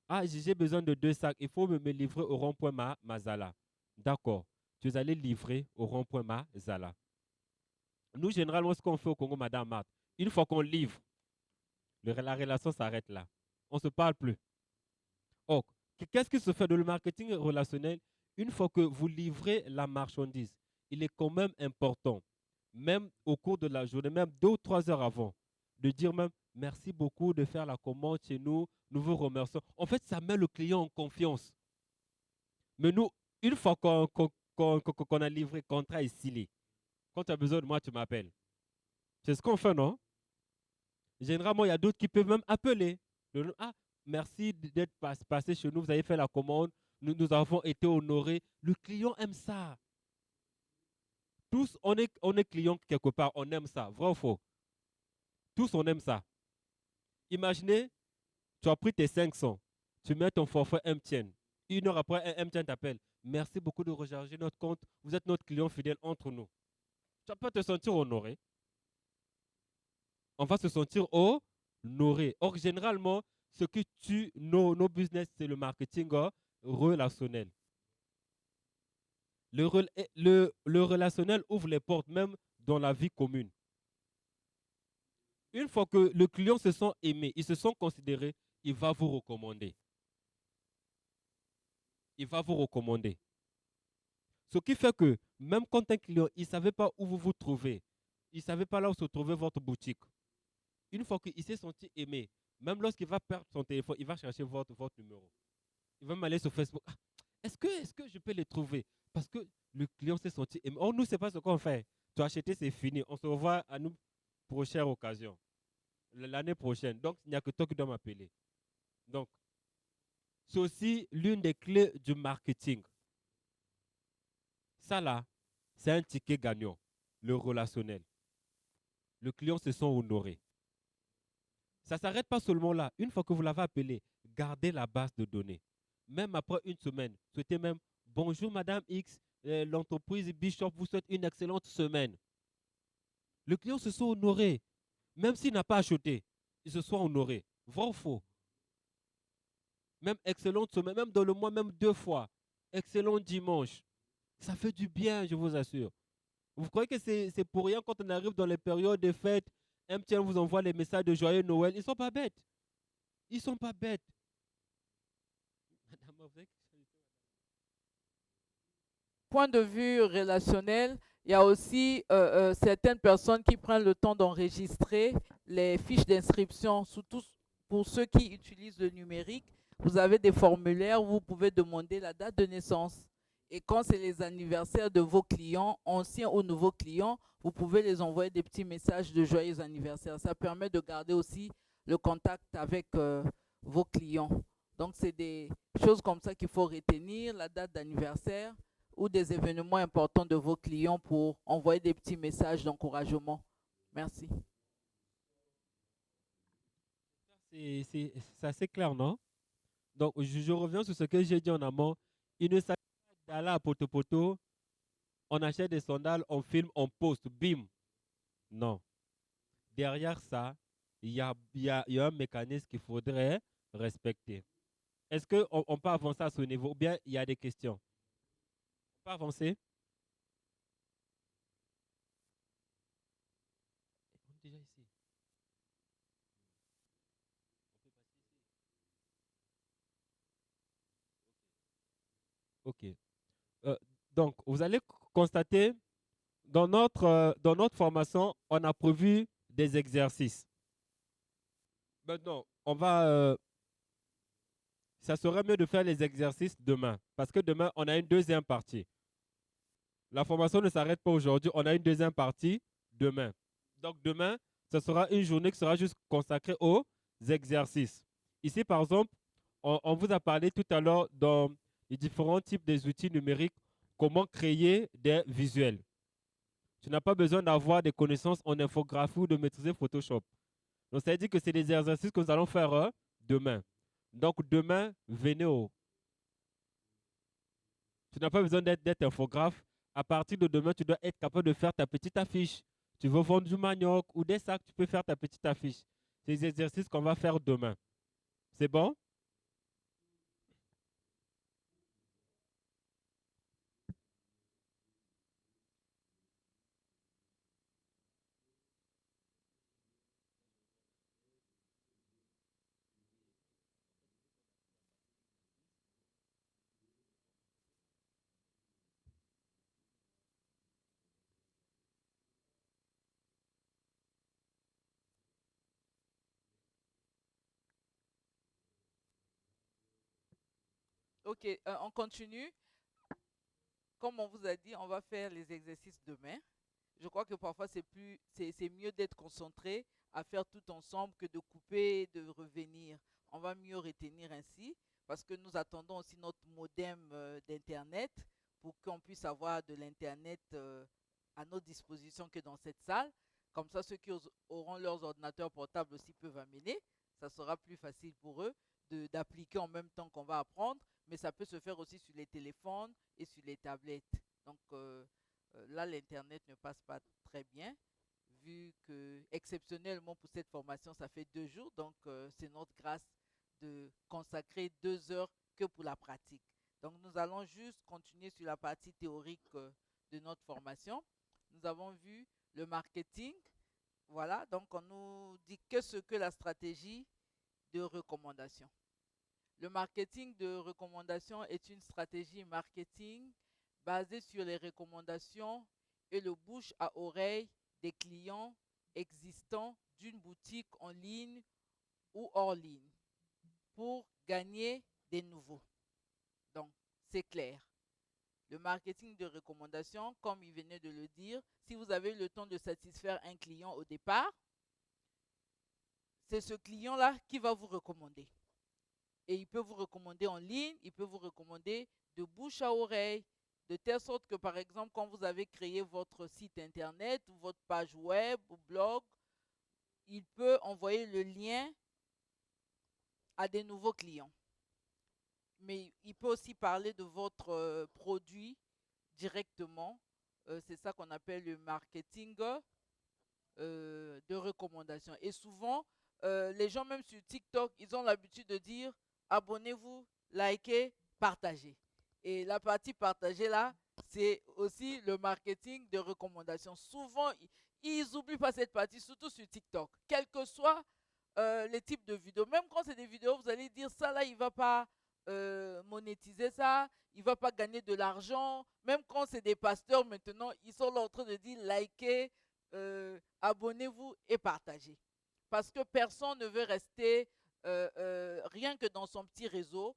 Ah, j'ai besoin de 2 sacs. Il faut me livrer au rond-point Mazala. D'accord. Tu es allé livrer au rond-point Mazala. Nous, généralement, ce qu'on fait au Congo, Madame Marthe, une fois qu'on livre, la relation s'arrête là. On ne se parle plus. Oh, qu'est-ce qui se fait dans le marketing relationnel? Une fois que vous livrez la marchandise, il est quand même important, même au cours de la journée, même 2 ou 3 heures avant, de dire même merci beaucoup de faire la commande chez nous, nous vous remercions. En fait, ça met le client en confiance. Mais nous, une fois qu'on a livré, le contrat est scellé, quand tu as besoin de moi, tu m'appelles. C'est ce qu'on fait, non? Généralement, il y a d'autres qui peuvent même appeler. Ah, merci d'être passé chez nous, vous avez fait la commande, nous avons été honorés. Le client aime ça. Tous, on est client quelque part, on aime ça. Vrai ou faux? Tous, on aime ça. Imaginez, tu as pris tes 500, tu mets ton forfait MTN. 1 heure après, un MTN t'appelle. Merci beaucoup de recharger notre compte. Vous êtes notre client fidèle entre nous. Tu vas pas te sentir honoré. On va se sentir honoré. Or, généralement, ce qui tue nos business, c'est le marketing relationnel. Le relationnel ouvre les portes même dans la vie commune. Une fois que le client se sent aimé, il se sent considéré, il va vous recommander. Il va vous recommander. Ce qui fait que même quand un client, il ne savait pas où vous vous trouvez, il ne savait pas là où se trouvait votre boutique. Une fois qu'il s'est senti aimé, Même lorsqu'il va perdre son téléphone, il va chercher votre numéro. Il va m'aller sur Facebook. Ah, est-ce que je peux les trouver? Parce que le client s'est senti. Oh, nous, c'est pas ce qu'on fait. Tu as acheté, c'est fini. On se revoit à nous prochaine occasion. L'année prochaine. Donc, il n'y a que toi qui dois m'appeler. Donc, c'est aussi l'une des clés du marketing. Ça là, c'est un ticket gagnant, le relationnel. Le client se sent honoré. Ça ne s'arrête pas seulement là. Une fois que vous l'avez appelé, gardez la base de données. Même après une semaine, souhaitez même bonjour Madame X, l'entreprise Bishop vous souhaite une excellente semaine. Le client se sent honoré. Même s'il n'a pas acheté, il se soit honoré. Vrai ou faux? Même excellente semaine, même dans le mois, même 2 fois. Excellent dimanche. Ça fait du bien, je vous assure. Vous croyez que c'est pour rien quand on arrive dans les périodes de fêtes, MTN vous envoie les messages de joyeux Noël. Ils ne sont pas bêtes. Ils ne sont pas bêtes. Point de vue relationnel, il y a aussi certaines personnes qui prennent le temps d'enregistrer les fiches d'inscription, surtout pour ceux qui utilisent le numérique. Vous avez des formulaires où vous pouvez demander la date de naissance. Et quand c'est les anniversaires de vos clients, anciens ou nouveaux clients, vous pouvez les envoyer des petits messages de joyeux anniversaire. Ça permet de garder aussi le contact avec vos clients. Donc, c'est des choses comme ça qu'il faut retenir, la date d'anniversaire ou des événements importants de vos clients pour envoyer des petits messages d'encouragement. Merci. C'est assez clair, non? Donc, je reviens sur ce que j'ai dit en amont. Il ne s'agit pas d'aller à poto-poto, on achète des sandales, on filme, on poste, bim. Non. Derrière ça, il y a un mécanisme qu'il faudrait respecter. Est-ce qu'on peut avancer à ce niveau ou bien il y a des questions? On peut avancer? On est déjà ici. Ok. Donc, vous allez constater, dans notre formation, on a prévu des exercices. Maintenant, ça serait mieux de faire les exercices demain, parce que demain, on a une deuxième partie. La formation ne s'arrête pas aujourd'hui, on a une deuxième partie demain. Donc demain, ce sera une journée qui sera juste consacrée aux exercices. Ici, par exemple, on vous a parlé tout à l'heure dans les différents types des outils numériques, comment créer des visuels. Tu n'as pas besoin d'avoir des connaissances en infographie ou de maîtriser Photoshop. Donc, ça veut dire que c'est des exercices que nous allons faire demain. Donc, demain, venez au. Tu n'as pas besoin d'être infographe. À partir de demain, tu dois être capable de faire ta petite affiche. Tu veux vendre du manioc ou des sacs, tu peux faire ta petite affiche. C'est les exercices qu'on va faire demain. C'est bon? Ok, on continue. Comme on vous a dit, on va faire les exercices demain. Je crois que parfois c'est mieux d'être concentré à faire tout ensemble que de couper et de revenir. On va mieux retenir ainsi parce que nous attendons aussi notre modem d'Internet pour qu'on puisse avoir de l'Internet à notre disposition que dans cette salle. Comme ça, ceux qui auront leurs ordinateurs portables aussi peuvent amener. Ça sera plus facile pour eux d'appliquer en même temps qu'on va apprendre, mais ça peut se faire aussi sur les téléphones et sur les tablettes. Donc là, l'Internet ne passe pas très bien, vu que exceptionnellement pour cette formation, ça fait 2 jours. Donc c'est notre grâce de consacrer 2 heures que pour la pratique. Donc nous allons juste continuer sur la partie théorique de notre formation. Nous avons vu le marketing. Voilà, donc on nous dit que ce que la stratégie de recommandation. Le marketing de recommandation est une stratégie marketing basée sur les recommandations et le bouche à oreille des clients existants d'une boutique en ligne ou hors ligne pour gagner des nouveaux. Donc, c'est clair. Le marketing de recommandation, comme il venait de le dire, si vous avez eu le temps de satisfaire un client au départ, c'est ce client-là qui va vous recommander. Et il peut vous recommander en ligne, il peut vous recommander de bouche à oreille, de telle sorte que, par exemple, quand vous avez créé votre site internet ou votre page web ou blog, il peut envoyer le lien à des nouveaux clients. Mais il peut aussi parler de votre produit directement. C'est ça qu'on appelle le marketing de recommandation. Et souvent, les gens, même sur TikTok, ils ont l'habitude de dire abonnez-vous, likez, partagez. Et la partie partagée là, c'est aussi le marketing de recommandation. Souvent, ils n'oublient pas cette partie, surtout sur TikTok. Quel que soit les types de vidéos, même quand c'est des vidéos, vous allez dire ça là, il ne va pas monétiser ça, il ne va pas gagner de l'argent. Même quand c'est des pasteurs maintenant, ils sont là en train de dire likez, abonnez-vous et partagez. Parce que personne ne veut rester rien que dans son petit réseau.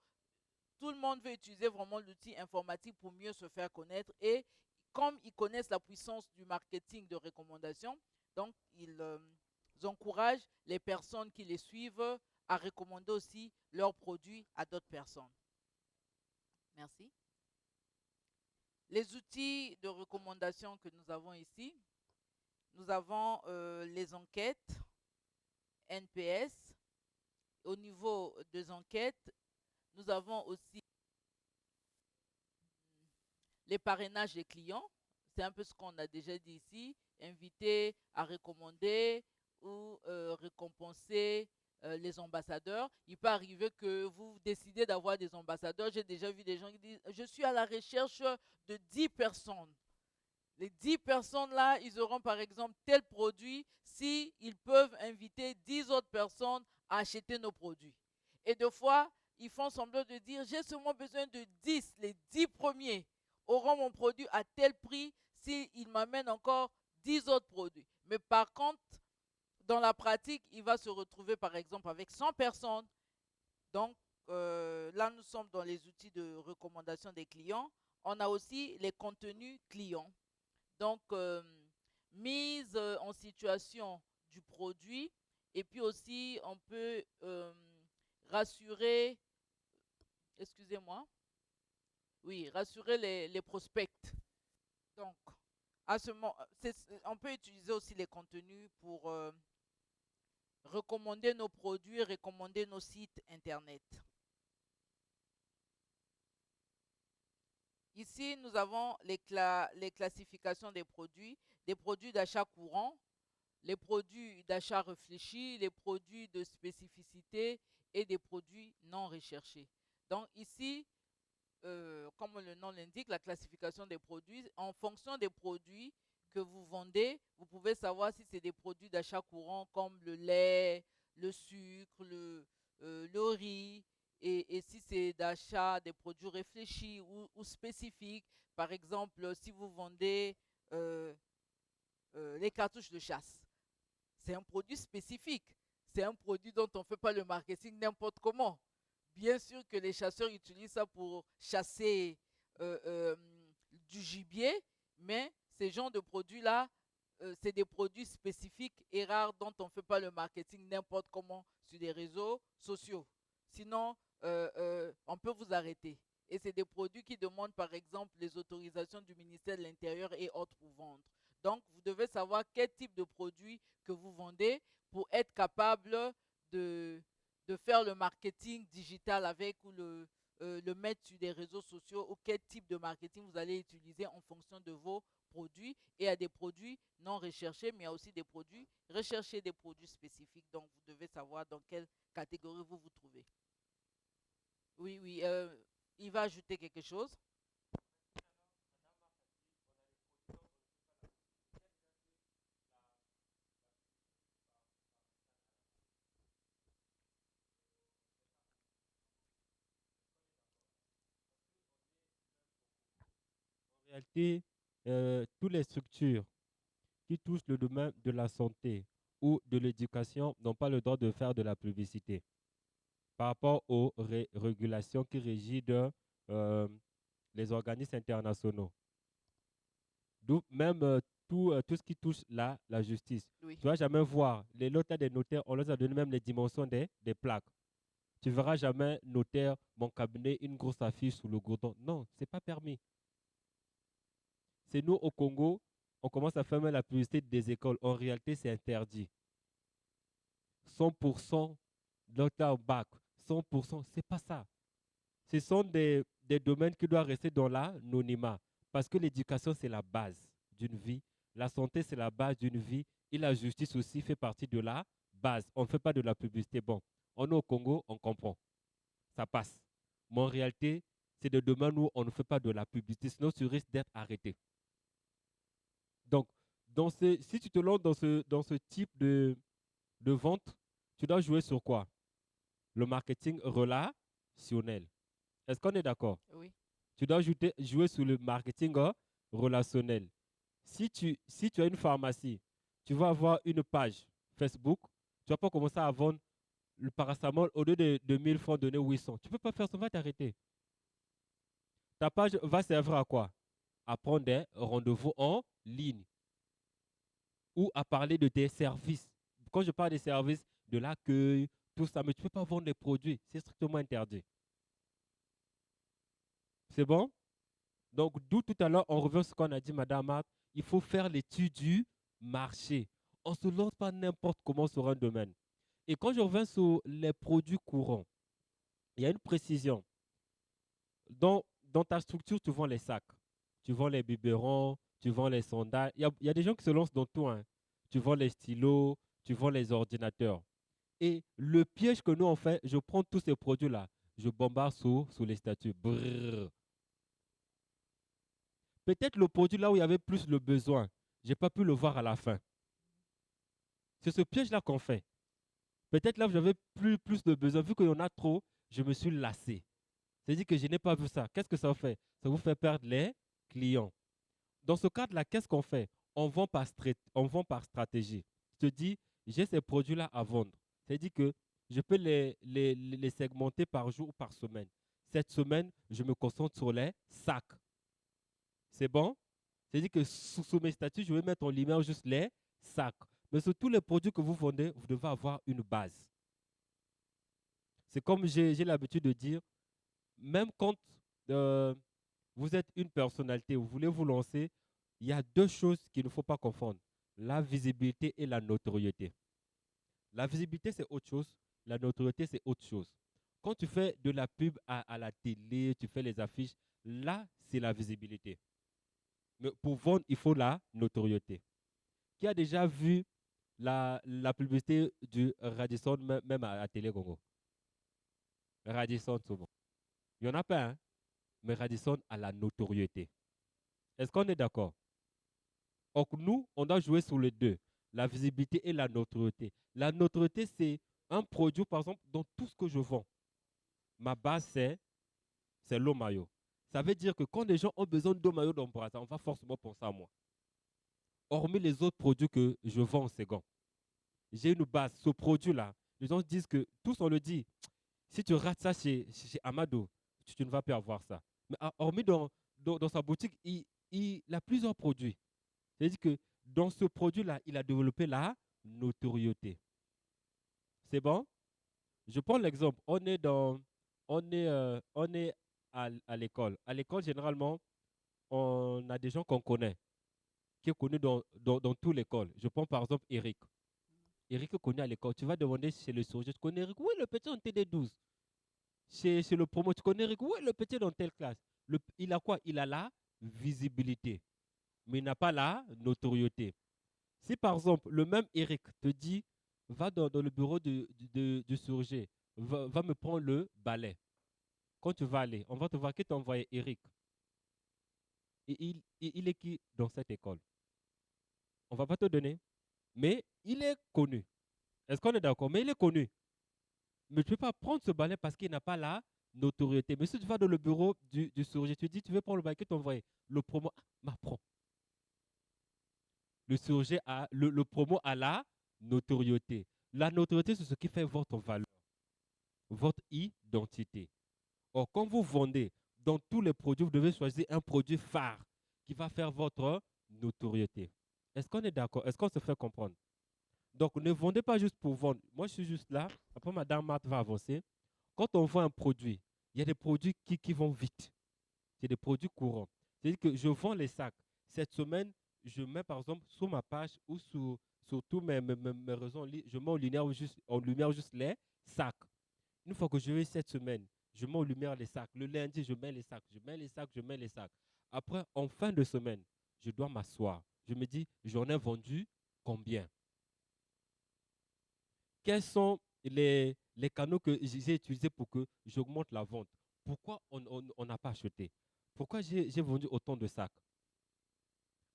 Tout le monde veut utiliser vraiment l'outil informatique pour mieux se faire connaître. Et comme ils connaissent la puissance du marketing de recommandation, donc ils encouragent les personnes qui les suivent à recommander aussi leurs produits à d'autres personnes. Merci. Les outils de recommandation que nous avons ici, nous avons les enquêtes NPS. Au niveau des enquêtes, nous avons aussi les parrainages des clients. C'est un peu ce qu'on a déjà dit ici. Inviter à recommander ou récompenser les ambassadeurs. Il peut arriver que vous décidez d'avoir des ambassadeurs. J'ai déjà vu des gens qui disent je suis à la recherche de 10 personnes. Les 10 personnes-là, ils auront par exemple tel produit si ils peuvent inviter 10 autres personnes à acheter nos produits. Et deux fois, ils font semblant de dire j'ai seulement besoin de 10. Les 10 premiers auront mon produit à tel prix s'ils m'amènent encore 10 autres produits. Mais par contre, dans la pratique, il va se retrouver par exemple avec 100 personnes. Donc là, nous sommes dans les outils de recommandation des clients. On a aussi les contenus clients. Donc, mise en situation du produit. Et puis aussi, on peut rassurer, excusez-moi, oui, rassurer les prospects. Donc, à ce moment, on peut utiliser aussi les contenus pour recommander nos produits, recommander nos sites internet. Ici, nous avons les classifications des produits d'achat courant, les produits d'achat réfléchi, les produits de spécificité et des produits non recherchés. Donc ici, comme le nom l'indique, la classification des produits, en fonction des produits que vous vendez, vous pouvez savoir si c'est des produits d'achat courant comme le lait, le sucre, le riz, et si c'est d'achat des produits réfléchis ou spécifiques. Par exemple, si vous vendez les cartouches de chasse, c'est un produit spécifique. C'est un produit dont on ne fait pas le marketing n'importe comment. Bien sûr que les chasseurs utilisent ça pour chasser du gibier, mais ces genres de produits-là, c'est des produits spécifiques et rares dont on ne fait pas le marketing n'importe comment sur les réseaux sociaux. Sinon, on peut vous arrêter. Et c'est des produits qui demandent par exemple les autorisations du ministère de l'Intérieur et autres pour vendre. Donc, vous devez savoir quel type de produit que vous vendez pour être capable de faire le marketing digital avec ou le mettre sur des réseaux sociaux ou quel type de marketing vous allez utiliser en fonction de vos produits. Et il y a des produits non recherchés, mais il y a aussi des produits recherchés, des produits spécifiques. Donc, vous devez savoir dans quelle catégorie vous vous trouvez. Oui, oui, il va ajouter quelque chose. En réalité, toutes les structures qui touchent le domaine de la santé ou de l'éducation n'ont pas le droit de faire de la publicité par rapport aux régulations qui régissent les organismes internationaux. D'où même tout ce qui touche la justice. Oui. Tu ne vas jamais voir, les notaires des notaires, on leur a donné même les dimensions des plaques. Tu ne verras jamais notaire, mon cabinet, une grosse affiche sous le gourdon. Non, ce n'est pas permis. C'est nous au Congo, on commence à fermer la publicité des écoles. En réalité, c'est interdit. 100% notaire bac, 100%, ce n'est pas ça. Ce sont des domaines qui doivent rester dans l'anonymat. Parce que l'éducation, c'est la base d'une vie. La santé, c'est la base d'une vie. Et la justice aussi fait partie de la base. On ne fait pas de la publicité. Bon, on est au Congo, on comprend. Ça passe. Mais en réalité, c'est des domaines où on ne fait pas de la publicité. Sinon, tu risques d'être arrêté. Donc, si tu te lances dans ce type de vente, tu dois jouer sur quoi? Le marketing relationnel. Est-ce qu'on est d'accord? Oui. Tu dois jouer sur le marketing relationnel. Si tu as une pharmacie, tu vas avoir une page Facebook, tu ne vas pas commencer à vendre le paracétamol au lieu de 1000 francs, donner 800. Tu ne peux pas faire ça, va t'arrêter. Ta page va servir à quoi? À prendre des rendez-vous en ligne ou à parler de tes services. Quand je parle des services, de l'accueil, tout ça, mais tu ne peux pas vendre des produits. C'est strictement interdit. C'est bon? Donc, d'où tout à l'heure, on revient sur ce qu'on a dit, Madame Marthe, il faut faire l'étude du marché. On ne se lance pas n'importe comment sur un domaine. Et quand je reviens sur les produits courants, il y a une précision. Dans ta structure, tu vends les sacs, tu vends les biberons, tu vends les sandales. Il y a des gens qui se lancent dans tout. Hein. Tu vends les stylos, tu vends les ordinateurs. Et le piège que nous on fait, je prends tous ces produits-là, je bombarde sous les statuts. Brrr. Peut-être le produit là où il y avait plus le besoin, je n'ai pas pu le voir à la fin. C'est ce piège-là qu'on fait. Peut-être là où j'avais plus de besoin, vu qu'il y en a trop, je me suis lassé. C'est-à-dire que je n'ai pas vu ça. Qu'est-ce que ça fait? Ça vous fait perdre les clients. Dans ce cadre-là, qu'est-ce qu'on fait? On vend par stratégie. Je te dis, j'ai ces produits-là à vendre. C'est-à-dire que je peux les segmenter par jour ou par semaine. Cette semaine, je me concentre sur les sacs. C'est bon? C'est-à-dire que sous mes statuts, je vais mettre en lumière juste les sacs. Mais sur tous les produits que vous vendez, vous devez avoir une base. C'est comme j'ai l'habitude de dire, même quand vous êtes une personnalité, vous voulez vous lancer, il y a deux choses qu'il ne faut pas confondre. La visibilité et la notoriété. La visibilité, c'est autre chose. La notoriété, c'est autre chose. Quand tu fais de la pub à la télé, tu fais les affiches, là, c'est la visibilité. Mais pour vendre, il faut la notoriété. Qui a déjà vu la publicité du Radisson, même à Télé Congo? Radisson, tout le monde. Il n'y en a pas, hein? Mais Radisson a la notoriété. Est-ce qu'on est d'accord? Donc nous, on doit jouer sur les deux, la visibilité et la notoriété. La notoriété, c'est un produit, par exemple, dans tout ce que je vends. Ma base, c'est l'eau maillot. Ça veut dire que quand les gens ont besoin d'eau maillot dans Brazza, on va forcément penser à moi. Hormis les autres produits que je vends en second. J'ai une base. Ce produit-là, les gens disent que, tous on le dit, si tu rates ça chez Amado, tu ne vas plus avoir ça. Mais hormis dans sa boutique, il a plusieurs produits. C'est-à-dire que dans ce produit-là, il a développé la notoriété. C'est bon? Je prends l'exemple. On est à l'école. À l'école, généralement, on a des gens qu'on connaît, qui est connu dans toute l'école. Je prends par exemple Eric. Eric est connu à l'école. Tu vas demander chez le surgé, tu connais Eric? Oui, le petit en TD12. Chez le promo, tu connais Eric? Oui, le petit dans telle classe. Il a quoi? Il a la visibilité, mais il n'a pas la notoriété. Si par exemple, le même Eric te dit, va dans le bureau du surgé, va me prendre le balai. Quand tu vas aller, on va te voir qui t'a envoyé Eric. Et il est qui dans cette école? On ne va pas te donner. Mais il est connu. Est-ce qu'on est d'accord? Mais il est connu. Mais tu ne peux pas prendre ce balai parce qu'il n'a pas la notoriété. Mais si tu vas dans le bureau du surgé, tu dis, tu veux prendre le balai qui t'a envoyé, le promo, prends. Le surgé le promo a la notoriété. La notoriété, c'est ce qui fait votre valeur, votre identité. Or, quand vous vendez dans tous les produits, vous devez choisir un produit phare qui va faire votre notoriété. Est-ce qu'on est d'accord? Est-ce qu'on se fait comprendre? Donc, ne vendez pas juste pour vendre. Moi, je suis juste là. Après, Madame Marthe va avancer. Quand on vend un produit, il y a des produits qui vont vite. C'est des produits courants. C'est-à-dire que je vends les sacs. Cette semaine, je mets par exemple sur ma page ou sur tous mes réseaux, je mets en lumière juste les sacs. Une fois que je vais cette semaine, je mets en lumière les sacs. Le lundi, je mets les sacs, je mets les sacs, je mets les sacs. Après, en fin de semaine, je dois m'asseoir. Je me dis, j'en ai vendu combien? Quels sont les canaux que j'ai utilisés pour que j'augmente la vente? Pourquoi on n'a pas acheté? Pourquoi j'ai vendu autant de sacs?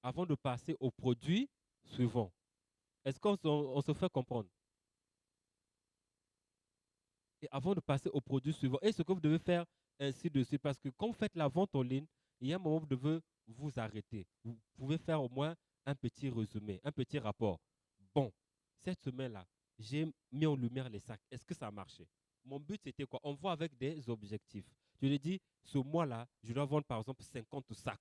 Avant de passer au produit suivant. Est-ce on se fait comprendre? Et avant de passer au produit suivant, et ce que vous devez faire ainsi de suite, parce que quand vous faites la vente en ligne, il y a un moment où vous devez vous arrêter. Vous pouvez faire au moins un petit résumé, un petit rapport. Bon, cette semaine-là, j'ai mis en lumière les sacs. Est-ce que ça a marché? Mon but, c'était quoi? On voit avec des objectifs. Je lui ai dit, ce mois-là, je dois vendre par exemple 50 sacs.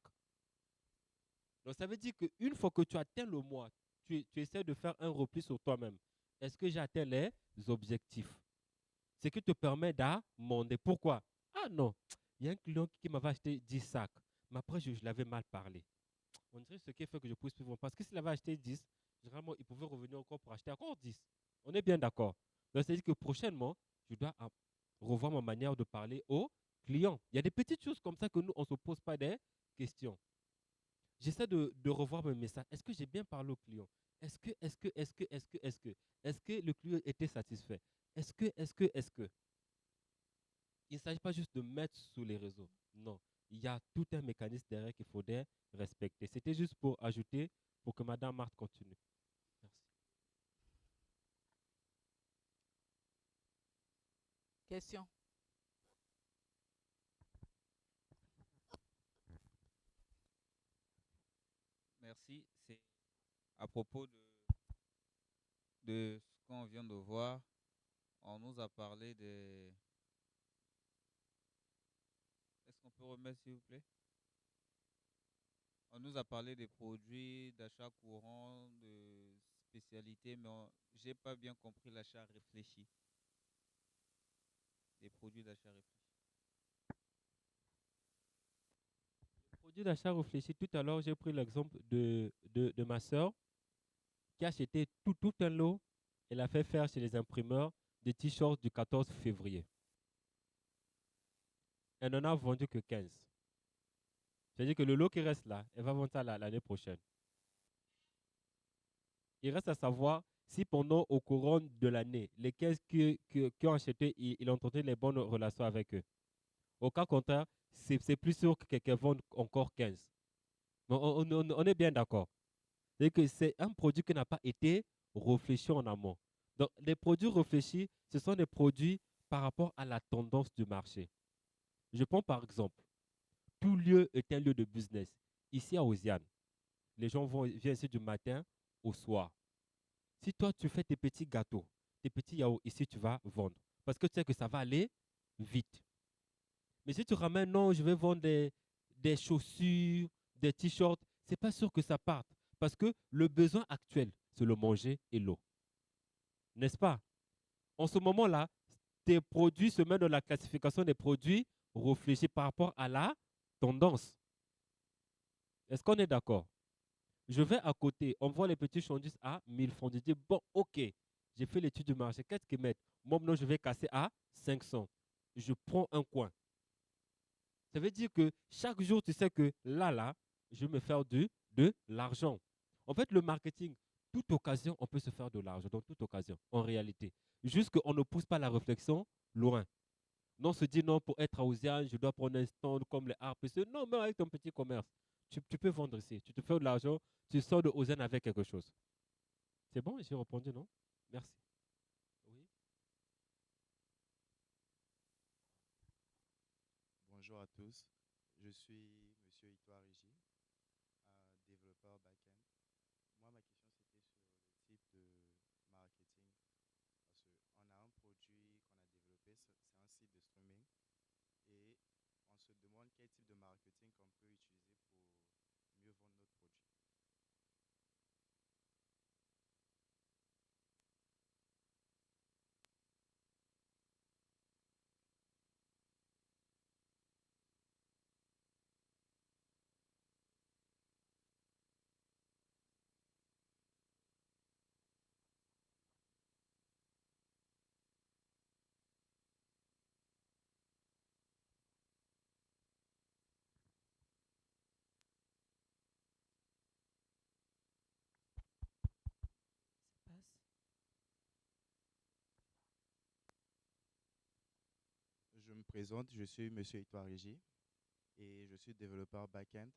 Donc, ça veut dire qu'une fois que tu atteins le mois, tu essaies de faire un repli sur toi-même. Est-ce que j'ai atteint les objectifs? Ce qui te permet d'amender. Pourquoi? Ah non, il y a un client qui m'avait acheté 10 sacs, mais après, je l'avais mal parlé. On dirait ce qui fait que je pousse plus loin. Parce que s'il avait acheté 10, généralement, il pouvait revenir encore pour acheter encore 10. On est bien d'accord. Donc, c'est-à-dire que prochainement, je dois revoir ma manière de parler aux clients. Il y a des petites choses comme ça que nous, on ne se pose pas des questions. J'essaie de revoir mes messages. Est-ce que j'ai bien parlé au client? Est-ce que le client était satisfait? Est-ce que? Il ne s'agit pas juste de mettre sur les réseaux. Non. Il y a tout un mécanisme derrière qu'il faudrait respecter. C'était juste pour ajouter, pour que Madame Marthe continue. Merci. Question. Merci. C'est à propos de ce qu'on vient de voir. On nous a parlé de... Est-ce qu'on peut remettre, s'il vous plaît? On nous a parlé des produits d'achat courant, de spécialité, mais je n'ai pas bien compris l'achat réfléchi. Des produits d'achat réfléchi. Produit d'achat réfléchi, tout à l'heure, j'ai pris l'exemple de ma soeur qui a acheté tout un lot. Elle a fait faire chez les imprimeurs des t-shirts du 14 février. Elle n'en a vendu que 15. C'est-à-dire que le lot qui reste là, elle va vendre ça l'année prochaine. Il reste à savoir si pendant, au courant de l'année, les 15 qui ont acheté, ils ont entretenu les bonnes relations avec eux. Au cas contraire, c'est plus sûr que quelqu'un vende encore 15. Mais on est bien d'accord. C'est que c'est un produit qui n'a pas été réfléchi en amont. Donc, les produits réfléchis, ce sont des produits par rapport à la tendance du marché. Je prends par exemple, tout lieu est un lieu de business. Ici à Osiane, les gens viennent ici du matin au soir. Si toi, tu fais tes petits gâteaux, tes petits yaourts, ici, tu vas vendre. Parce que tu sais que ça va aller vite. Mais si tu ramènes, non, je vais vendre des chaussures, des t-shirts, c'est pas sûr que ça parte. Parce que le besoin actuel, c'est le manger et l'eau. N'est-ce pas? En ce moment-là, tes produits se mettent dans la classification des produits réfléchis par rapport à la tendance. Est-ce qu'on est d'accord? Je vais à côté, on voit les petits chandis à 1000 francs. Je dis, bon, ok, j'ai fait l'étude du marché. Qu'est-ce qu'ils mettent? Moi, maintenant, je vais casser à 500. Je prends un coin. Ça veut dire que chaque jour, tu sais que là, je vais me faire de l'argent. En fait, le marketing, toute occasion, on peut se faire de l'argent, dans toute occasion, en réalité. Juste qu'on ne pousse pas la réflexion loin. Non, on se dit non, pour être à Osiane, je dois prendre un stand comme les RPC. Non, mais avec ton petit commerce, tu peux vendre ici. Tu te fais de l'argent, tu sors de Osiane avec quelque chose. C'est bon, j'ai répondu, non? Merci. Oui. Bonjour à tous, je suis Monsieur Ito Arigi, développeur back-end. Moi, ma question c'était sur le type de c'est un site de streaming et on se demande quel type de marketing qu'on peut utiliser pour mieux vendre notre produit. Je me présente, je suis Monsieur Itoile Régie et je suis développeur back-end.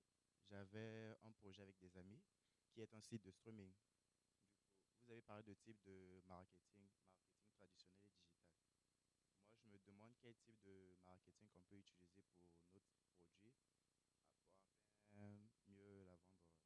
J'avais un projet avec des amis qui est un site de streaming. Du coup, vous avez parlé de type de marketing traditionnel et digital. Moi, je me demande quel type de marketing qu'on peut utiliser pour notre produit afin mieux la vendre aux clients.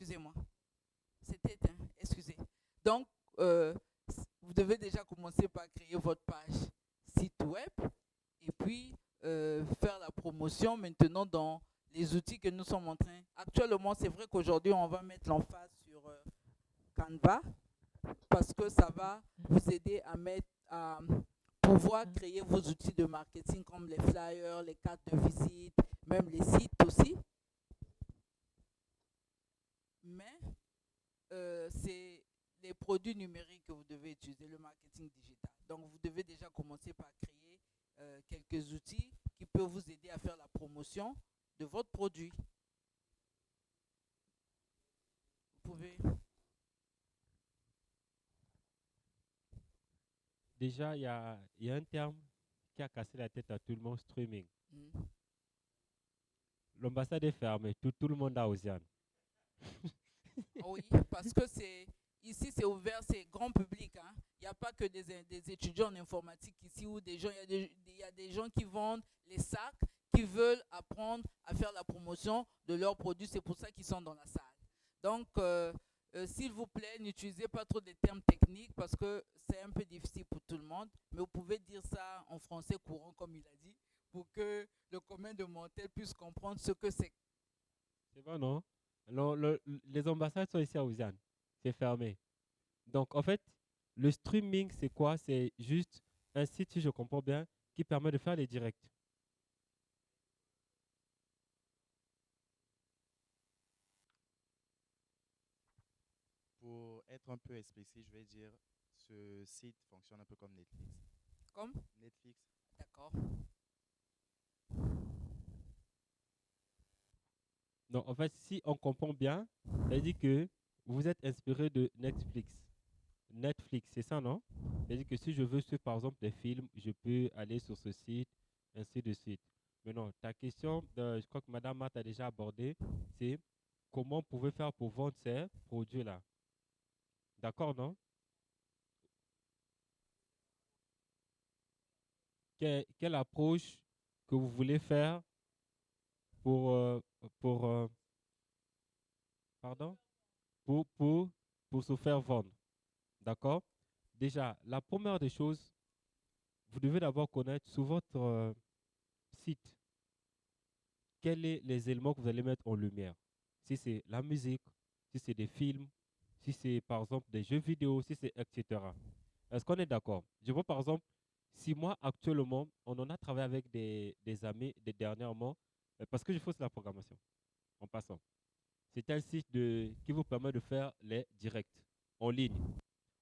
Excusez-moi. C'était éteint. Excusez. Donc, euh, vous devez déjà commencer par créer votre page site web et puis faire la promotion maintenant dans les outils que nous sommes en train. Actuellement, c'est vrai qu'aujourd'hui, on va mettre l'emphase sur Canva parce que ça va vous aider à pouvoir créer vos outils de marketing comme les flyers, les cartes de visite, même les sites aussi. Mais c'est les produits numériques que vous devez utiliser, le marketing digital. Donc, vous devez déjà commencer par créer quelques outils qui peuvent vous aider à faire la promotion de votre produit. Vous pouvez... Déjà, il y a un terme qui a cassé la tête à tout le monde, streaming. L'ambassade est fermée, tout le monde a Osiane. Oui, parce que ici c'est ouvert, c'est grand public. Hein. Il n'y a pas que des étudiants en informatique ici ou des gens, il y a des gens qui vendent les sacs, qui veulent apprendre à faire la promotion de leurs produits. C'est pour ça qu'ils sont dans la salle. Donc, s'il vous plaît, n'utilisez pas trop des termes techniques parce que c'est un peu difficile pour tout le monde. Mais vous pouvez dire ça en français courant, comme il a dit, pour que le commun de mortels puisse comprendre ce que c'est. C'est bon, non? Alors, les ambassades sont ici à Osiane. C'est fermé. Donc, en fait, le streaming, c'est quoi? C'est juste un site, si je comprends bien, qui permet de faire les directs. Pour être un peu explicite, je vais dire ce site fonctionne un peu comme Netflix. Comme? Netflix. D'accord. Donc, en fait, si on comprend bien, ça dit que vous êtes inspiré de Netflix. Netflix, c'est ça, non? C'est-à-dire que si je veux suivre, par exemple, des films, je peux aller sur ce site, ainsi de suite. Mais non, ta question, je crois que Madame Matt a déjà abordé, c'est comment on pouvait faire pour vendre ces produits-là. D'accord, non? Quelle approche que vous voulez faire pour, pour, euh, pardon? Pour, pour, pour se faire vendre. D'accord? Déjà, la première des choses, vous devez d'abord connaître sur votre site quels sont les éléments que vous allez mettre en lumière. Si c'est la musique, si c'est des films, si c'est par exemple des jeux vidéo, si c'est etc. Est-ce qu'on est d'accord? Je vois par exemple, si moi actuellement, on en a travaillé avec des amis dernièrement, parce que je fais aussi la programmation, en passant. C'est un site qui vous permet de faire les directs en ligne.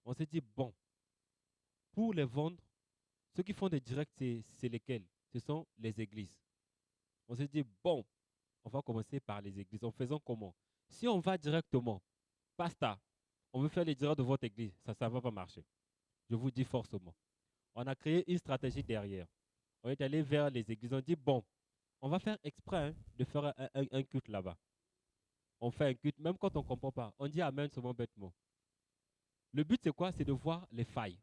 On s'est dit, bon, pour les vendre, ceux qui font des directs, c'est lesquels? Ce sont les églises. On s'est dit, bon, on va commencer par les églises. En faisant comment? Si on va directement, pasteur, on veut faire les directs de votre église, ça ne va pas marcher. Je vous dis forcément. On a créé une stratégie derrière. On est allé vers les églises. On dit, bon, on va faire exprès de faire un culte là-bas. On fait un culte, même quand on ne comprend pas. On dit Amen souvent bêtement. Le but, c'est quoi? C'est de voir les failles.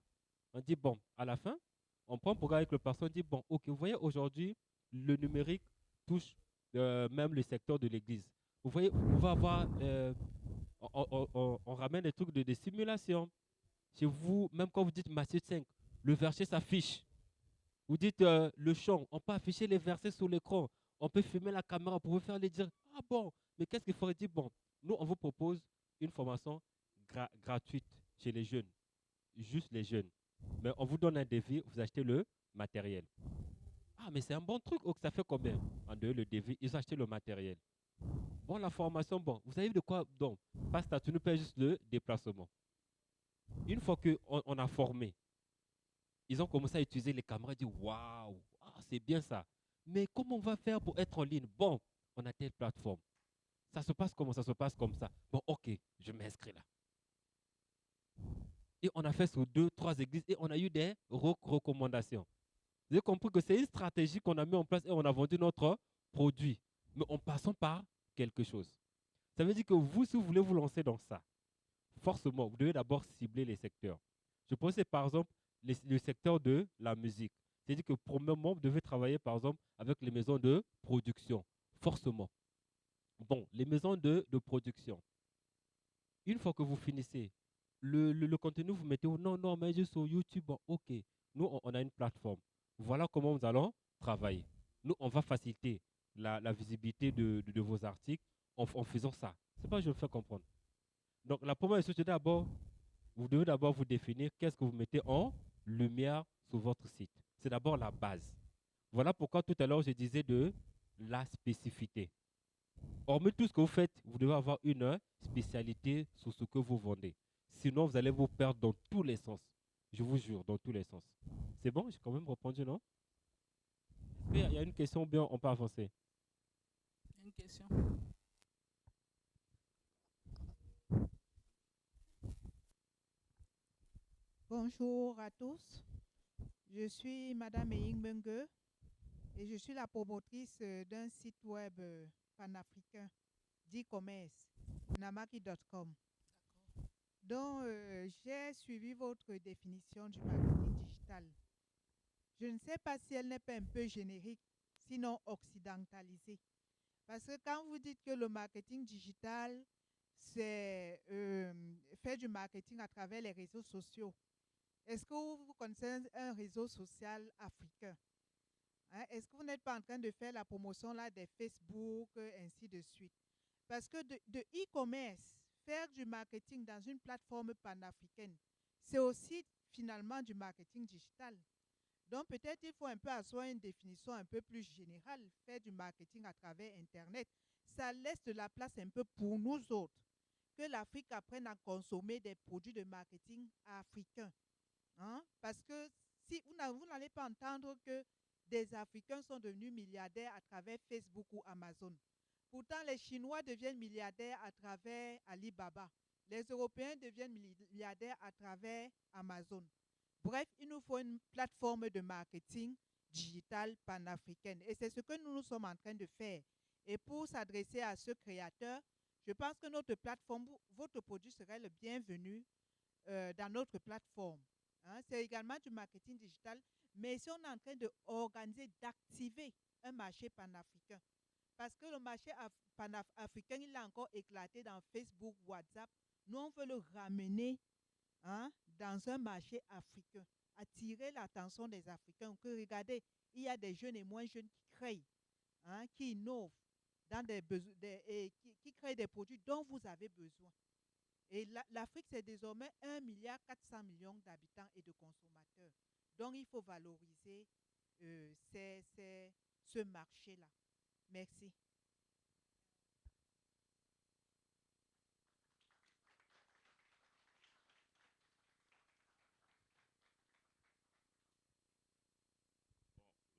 On dit, bon, à la fin, on prend pour avec le pasteur, on dit, bon, ok, vous voyez, aujourd'hui, le numérique touche même le secteur de l'église. Vous voyez, on va avoir, on ramène des trucs de simulation. Chez vous, même quand vous dites Matthieu 5, le verset s'affiche. Vous dites le chant, on peut afficher les versets sur l'écran. On peut filmer la caméra pour vous faire les dire. Ah bon, mais qu'est-ce qu'il faudrait dire? Bon, nous, on vous propose une formation gratuite chez les jeunes, juste les jeunes. Mais on vous donne un devis, vous achetez le matériel. Ah, mais c'est un bon truc. Oh, ça fait combien? En dehors le devis, ils ont acheté le matériel. Bon, la formation, bon, vous savez de quoi? Donc, pasteur, tu nous payes juste le déplacement. Une fois qu'on a formé, ils ont commencé à utiliser les caméras et dit waouh, c'est bien ça. Mais comment on va faire pour être en ligne? Bon, on a telle plateforme. Ça se passe comment? Ça se passe comme ça. Bon, ok, je m'inscris là. Et on a fait sur 2, 3 églises et on a eu des recommandations. Vous avez compris que c'est une stratégie qu'on a mis en place et on a vendu notre produit. Mais en passant par quelque chose. Ça veut dire que vous, si vous voulez vous lancer dans ça, forcément, vous devez d'abord cibler les secteurs. Je pensais par exemple le secteur de la musique. C'est-à-dire que premièrement, vous devez travailler par exemple avec les maisons de production, forcément. Bon, les maisons de production. Une fois que vous finissez, le contenu, vous mettez, non, non, mais juste sur YouTube, bon, ok. Nous, on a une plateforme. Voilà comment nous allons travailler. Nous, on va faciliter la visibilité de vos articles en faisant ça. C'est pas que je me fais comprendre. Donc, la première chose, c'est d'abord, vous devez d'abord vous définir qu'est-ce que vous mettez en lumière sur votre site. C'est d'abord la base. Voilà pourquoi tout à l'heure, je disais de la spécificité. Hormis tout ce que vous faites, vous devez avoir une spécialité sur ce que vous vendez. Sinon, vous allez vous perdre dans tous les sens. Je vous jure, dans tous les sens. C'est bon, j'ai quand même répondu, non? Il y a une question, bien, on peut avancer. Une question. Bonjour à tous. Je suis Madame Eying Menge et je suis la promotrice d'un site web panafricain d'e-commerce, namaki.com. Donc, j'ai suivi votre définition du marketing digital. Je ne sais pas si elle n'est pas un peu générique, sinon occidentalisée. Parce que quand vous dites que le marketing digital, c'est faire du marketing à travers les réseaux sociaux, est-ce que vous connaissez un réseau social africain? Hein? Est-ce que vous n'êtes pas en train de faire la promotion là des Facebook, ainsi de suite? Parce que de e-commerce, faire du marketing dans une plateforme panafricaine, c'est aussi finalement du marketing digital. Donc peut-être il faut un peu asseoir une définition un peu plus générale, faire du marketing à travers Internet. Ça laisse de la place un peu pour nous autres, que l'Afrique apprenne à consommer des produits de marketing africains. Hein? Parce que si vous n'allez pas entendre que des Africains sont devenus milliardaires à travers Facebook ou Amazon. Pourtant, les Chinois deviennent milliardaires à travers Alibaba. Les Européens deviennent milliardaires à travers Amazon. Bref, il nous faut une plateforme de marketing digital panafricaine. Et c'est ce que nous sommes en train de faire. Et pour s'adresser à ce créateur, je pense que notre plateforme, votre produit serait le bienvenu dans notre plateforme. Hein? C'est également du marketing digital, mais si on est en train d'organiser, d'activer un marché panafricain, parce que le marché panafricain, il a encore éclaté dans Facebook, WhatsApp, nous on veut le ramener, hein, dans un marché africain, attirer l'attention des Africains, que regardez, il y a des jeunes et moins jeunes qui créent, hein, qui innovent, dans et qui créent des produits dont vous avez besoin. Et l'Afrique, c'est désormais 1,4 milliard d'habitants et de consommateurs. Donc, il faut valoriser ce marché-là. Merci.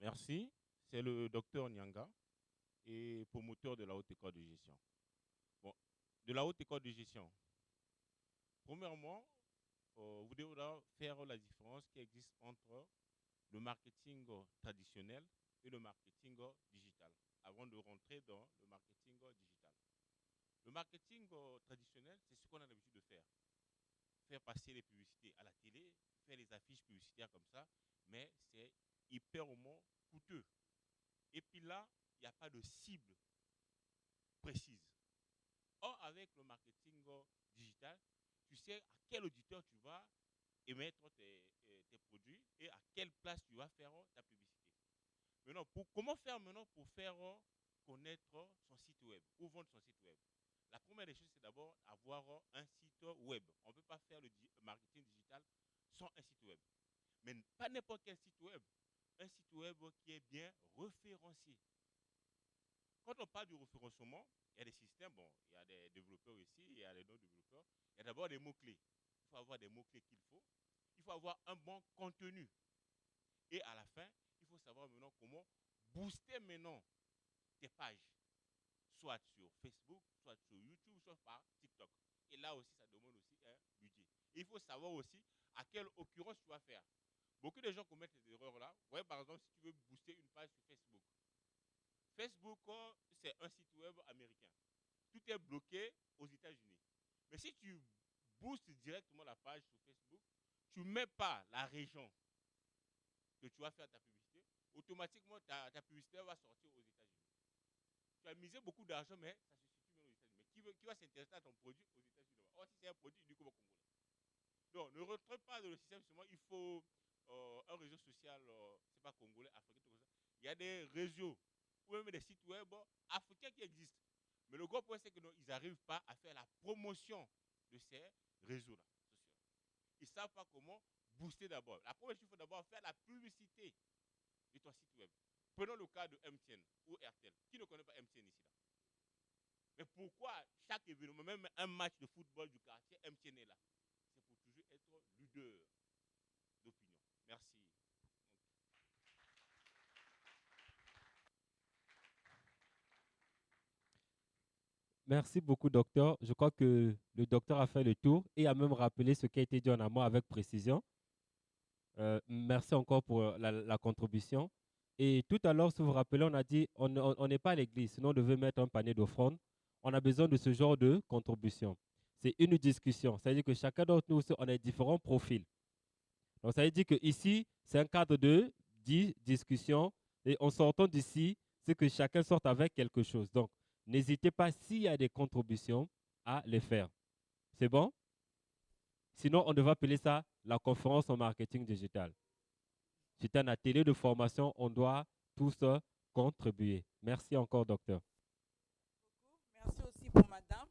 Merci. C'est le docteur Nyanga et promoteur de la Haute École de Gestion. Bon, de la Haute École de Gestion. Premièrement, vous devez faire la différence qui existe entre le marketing traditionnel et le marketing digital, avant de rentrer dans le marketing digital. Le marketing traditionnel, c'est ce qu'on a l'habitude de faire. Faire passer les publicités à la télé, faire les affiches publicitaires comme ça, mais c'est hyper coûteux. Et puis là, il n'y a pas de cible précise. Or, avec le marketing digital, tu sais à quel auditeur tu vas émettre tes produits et à quelle place tu vas faire ta publicité. Maintenant, comment faire maintenant pour faire connaître son site web ou vendre son site web? La première des choses, c'est d'abord avoir un site web. On ne peut pas faire le marketing digital sans un site web. Mais pas n'importe quel site web. Un site web qui est bien référencié. Quand on parle du référencement, il y a des systèmes, bon, il y a des développeurs ici, il y a des non-développeurs. Il y a d'abord des mots-clés. Il faut avoir des mots-clés qu'il faut. Il faut avoir un bon contenu. Et à la fin, il faut savoir maintenant comment booster maintenant tes pages, soit sur Facebook, soit sur YouTube, soit par TikTok. Et là aussi, ça demande aussi un budget. Et il faut savoir aussi à quelle occurrence tu vas faire. Beaucoup de gens commettent ces erreurs-là. Ouais, par exemple, si tu veux booster une page sur Facebook. Facebook, c'est un site web américain. Tout est bloqué aux États-Unis. Mais si tu boostes directement la page sur Facebook, tu ne mets pas la région que tu vas faire ta publicité, automatiquement ta publicité va sortir aux États-Unis. Tu as misé beaucoup d'argent, mais ça se situe même aux États-Unis. Mais qui va s'intéresser à ton produit aux États-Unis? Or, si c'est un produit uniquement congolais. Donc, ne rentre pas dans le système seulement. Il faut un réseau social, c'est pas congolais, africain, tout comme ça. Il y a des réseaux ou même des sites web africains qui existent. Mais le gros point, c'est qu'ils n'arrivent pas à faire la promotion de ces réseaux-là sociaux. Ils ne savent pas comment booster d'abord. La première chose, il faut d'abord faire la publicité de ton site web. Prenons le cas de MTN ou RTL. Qui ne connaît pas MTN ici là? Mais pourquoi chaque événement, même un match de football du quartier, MTN est là? C'est pour toujours être leader d'opinion. Merci. Merci beaucoup, docteur. Je crois que le docteur a fait le tour et a même rappelé ce qui a été dit en amont avec précision. Merci encore pour la contribution. Et tout à l'heure, si vous vous rappelez, on a dit on n'est pas à l'église, sinon on devait mettre un panier d'offrandes. On a besoin de ce genre de contribution. C'est une discussion. Ça veut dire que chacun d'entre nous, on a différents profils. Donc, ça veut dire qu'ici, c'est un cadre de discussion. Et en sortant d'ici, c'est que chacun sorte avec quelque chose. Donc, n'hésitez pas, s'il y a des contributions, à les faire. C'est bon? Sinon, on devrait appeler ça la conférence en marketing digital. C'est un atelier de formation, on doit tous contribuer. Merci encore, docteur. Merci aussi pour madame.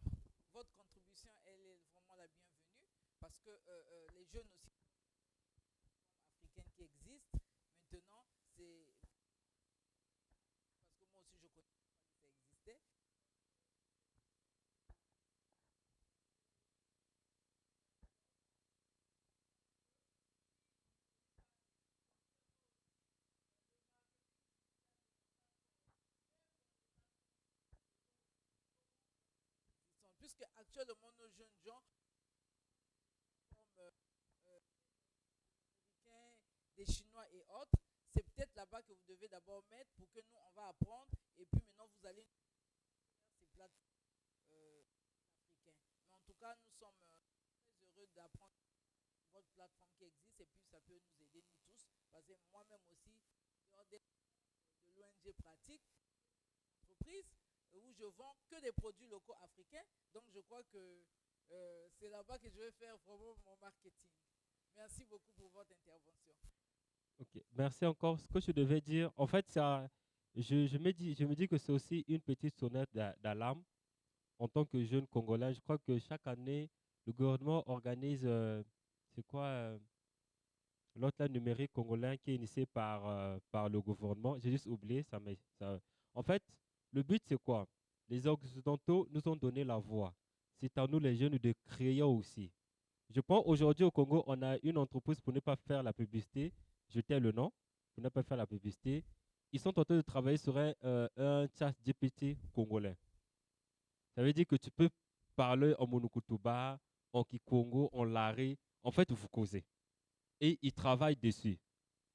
Votre contribution, elle est vraiment la bienvenue parce que les jeunes aussi africains qui existent, maintenant, c'est parce que moi aussi je connais que ça existait. Puisque actuellement nos jeunes gens comme américains, des Chinois et autres, c'est peut-être là-bas que vous devez d'abord mettre pour que nous on va apprendre et puis maintenant vous allez faire ces plateformes africaines. Mais en tout cas nous sommes très heureux d'apprendre votre plateforme qui existe et puis ça peut nous aider nous tous parce que moi-même aussi dehors de l'ONG pratique entreprise où je vends que des produits locaux africains. Donc, je crois que c'est là-bas que je vais faire vraiment mon marketing. Merci beaucoup pour votre intervention. Ok, merci encore. Ce que je devais dire, en fait, ça, je me dis que c'est aussi une petite sonnette d'alarme en tant que jeune Congolais. Je crois que chaque année, le gouvernement organise, c'est quoi, l'hotline numérique congolais qui est initié par le gouvernement. J'ai juste oublié, En fait, le but, c'est quoi? Les Occidentaux nous ont donné la voix. C'est à nous, les jeunes, de créer aussi. Je pense aujourd'hui au Congo, on a une entreprise pour ne pas faire la publicité. Je tais le nom, pour ne pas faire la publicité. Ils sont en train de travailler sur un chat GPT congolais. Ça veut dire que tu peux parler en monokutuba, en kikongo, en lari. En fait, vous causez. Et ils travaillent dessus.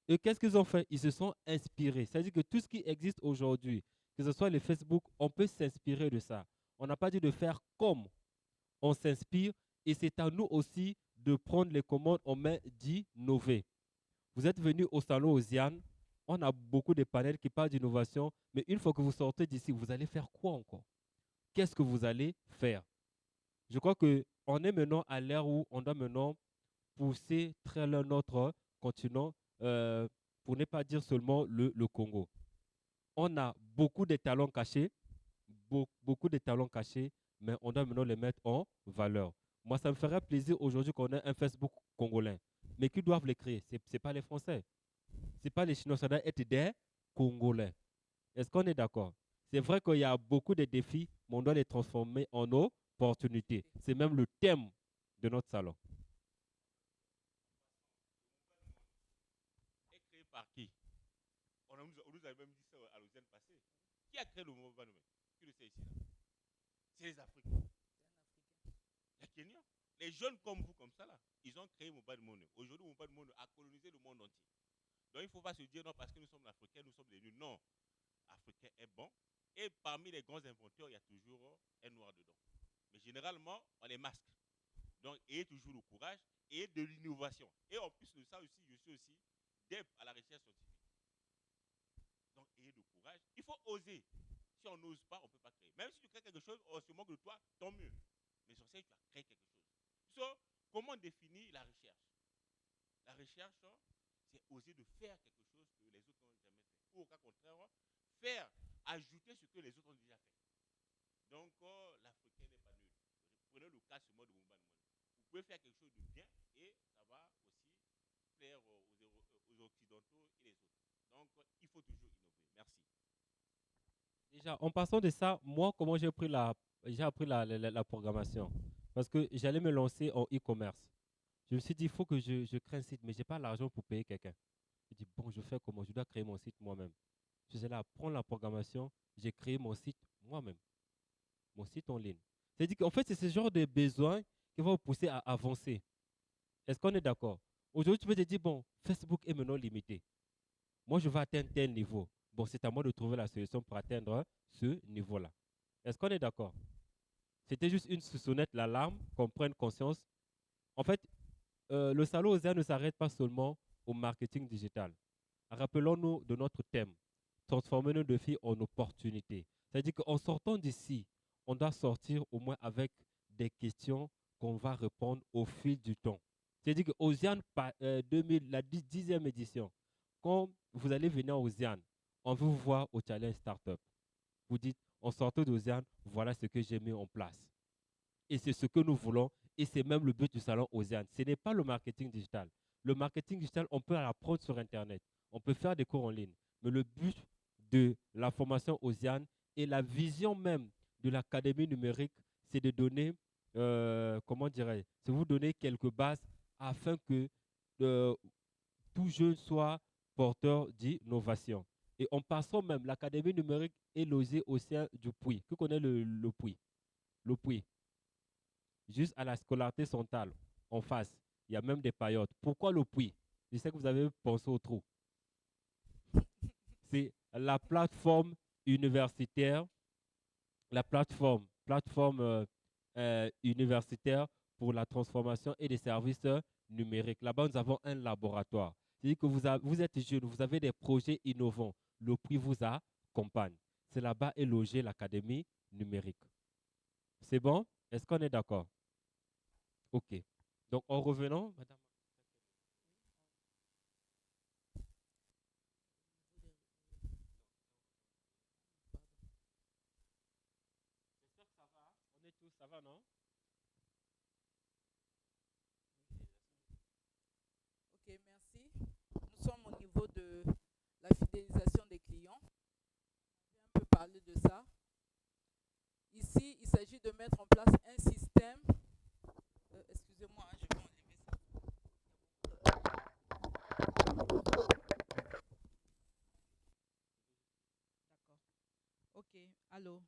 Et qu'est-ce qu'ils ont fait? Ils se sont inspirés. C'est-à-dire que tout ce qui existe aujourd'hui, que ce soit les Facebook, on peut s'inspirer de ça. On n'a pas dit de faire comme on s'inspire et c'est à nous aussi de prendre les commandes en main d'innover. Vous êtes venu au salon Osiane, on a beaucoup de panels qui parlent d'innovation, mais une fois que vous sortez d'ici, vous allez faire quoi encore? Qu'est-ce que vous allez faire? Je crois qu'on est maintenant à l'ère où on doit maintenant pousser très loin notre continent, pour ne pas dire seulement le Congo. On a beaucoup de talents cachés, beaucoup de talents cachés, mais on doit maintenant les mettre en valeur. Moi, ça me ferait plaisir aujourd'hui qu'on ait un Facebook congolais. Mais qui doivent les créer? Ce n'est pas les Français. Ce n'est pas les Chinois, ça doit être des Congolais. Est-ce qu'on est d'accord? C'est vrai qu'il y a beaucoup de défis, mais on doit les transformer en opportunités. C'est même le thème de notre salon. Est créé par qui? On nous a même dit ça à l'automne passé. Qui a créé le mobile money? Qui le sait ici là? C'est les Africains. Les Kenyans. Les jeunes comme vous, comme ça là, ils ont créé mobile money. Aujourd'hui, mobile money a colonisé le monde entier. Donc il ne faut pas se dire non parce que nous sommes africains, nous sommes des nuls. Non. Africain est bon. Et parmi les grands inventeurs, il y a toujours un noir dedans. Mais généralement, on les masque. Donc, ayez toujours le courage et de l'innovation. Et en plus de ça aussi, je suis aussi DEP à la recherche scientifique. Donc, ayez le courage. Il faut oser. Si on n'ose pas, on ne peut pas créer. Même si tu crées quelque chose, on se moque de toi, tant mieux. Mais sur ça, tu as créé quelque chose. So, comment définir la recherche? La recherche, c'est oser de faire quelque chose que les autres n'ont jamais fait. Ou au cas contraire, faire, ajouter ce que les autres ont déjà fait. Donc, l'Africain n'est pas nul. Prenez le cas seulement de Mobile Money. Vous pouvez faire quelque chose de bien et ça va aussi plaire aux Occidentaux et les autres. Donc, il faut toujours innover. Merci. Déjà, en passant de ça, moi, comment j'ai appris la programmation? Parce que j'allais me lancer en e-commerce. Je me suis dit, il faut que je crée un site, mais je n'ai pas l'argent pour payer quelqu'un. Je dis, bon, je fais comment? Je dois créer mon site moi-même. Je suis allé apprendre la programmation, j'ai créé mon site moi-même, mon site en ligne. C'est-à-dire qu'en fait, c'est ce genre de besoin qui va vous pousser à avancer. Est-ce qu'on est d'accord? Aujourd'hui, tu peux te dire, bon, Facebook est maintenant limité. Moi, je veux atteindre tel niveau. Bon, c'est à moi de trouver la solution pour atteindre ce niveau-là. Est-ce qu'on est d'accord? C'était juste une sonnette l'alarme, qu'on prenne conscience. En fait, le salon OSEA ne s'arrête pas seulement au marketing digital. Rappelons-nous de notre thème, transformer nos défis en opportunités. C'est-à-dire qu'en sortant d'ici, on doit sortir au moins avec des questions qu'on va répondre au fil du temps. C'est-à-dire que Osiane 2000, la 10e édition, quand vous allez venir à Osiane, on veut vous voir au Challenge Startup. Vous dites, en sortant d'Osiane, voilà ce que j'ai mis en place. Et c'est ce que nous voulons. Et c'est même le but du salon Osiane. Ce n'est pas le marketing digital. Le marketing digital, on peut l'apprendre sur Internet. On peut faire des cours en ligne. Mais le but de la formation Osiane et la vision même de l'académie numérique, c'est de donner, comment dirais-je, c'est vous donner quelques bases afin que tout jeune soit porteur d'innovation. Et en passant même, l'académie numérique est logée au sein du Puy. Qui connaît le Puy? Le Puy. Juste à la scolarité centrale, en face, il y a même des paillotes. Pourquoi le puits? Je sais que vous avez pensé au trou. C'est la plateforme universitaire, la plateforme universitaire pour la transformation et des services numériques. Là-bas, nous avons un laboratoire. C'est-à-dire que vous êtes jeune, vous avez des projets innovants. Le puits vous accompagne. C'est là-bas est logée l'académie numérique. C'est bon? Est-ce qu'on est d'accord? OK. Donc, en revenant, madame. J'espère que ça va. On est tous, ça va, non? Ok, merci. Nous sommes au niveau de la fidélisation des clients. On va un peu parler de ça. Ici, il s'agit de mettre en place un système. Excusez-moi, je vais enlever ça. D'accord. Ok, allô.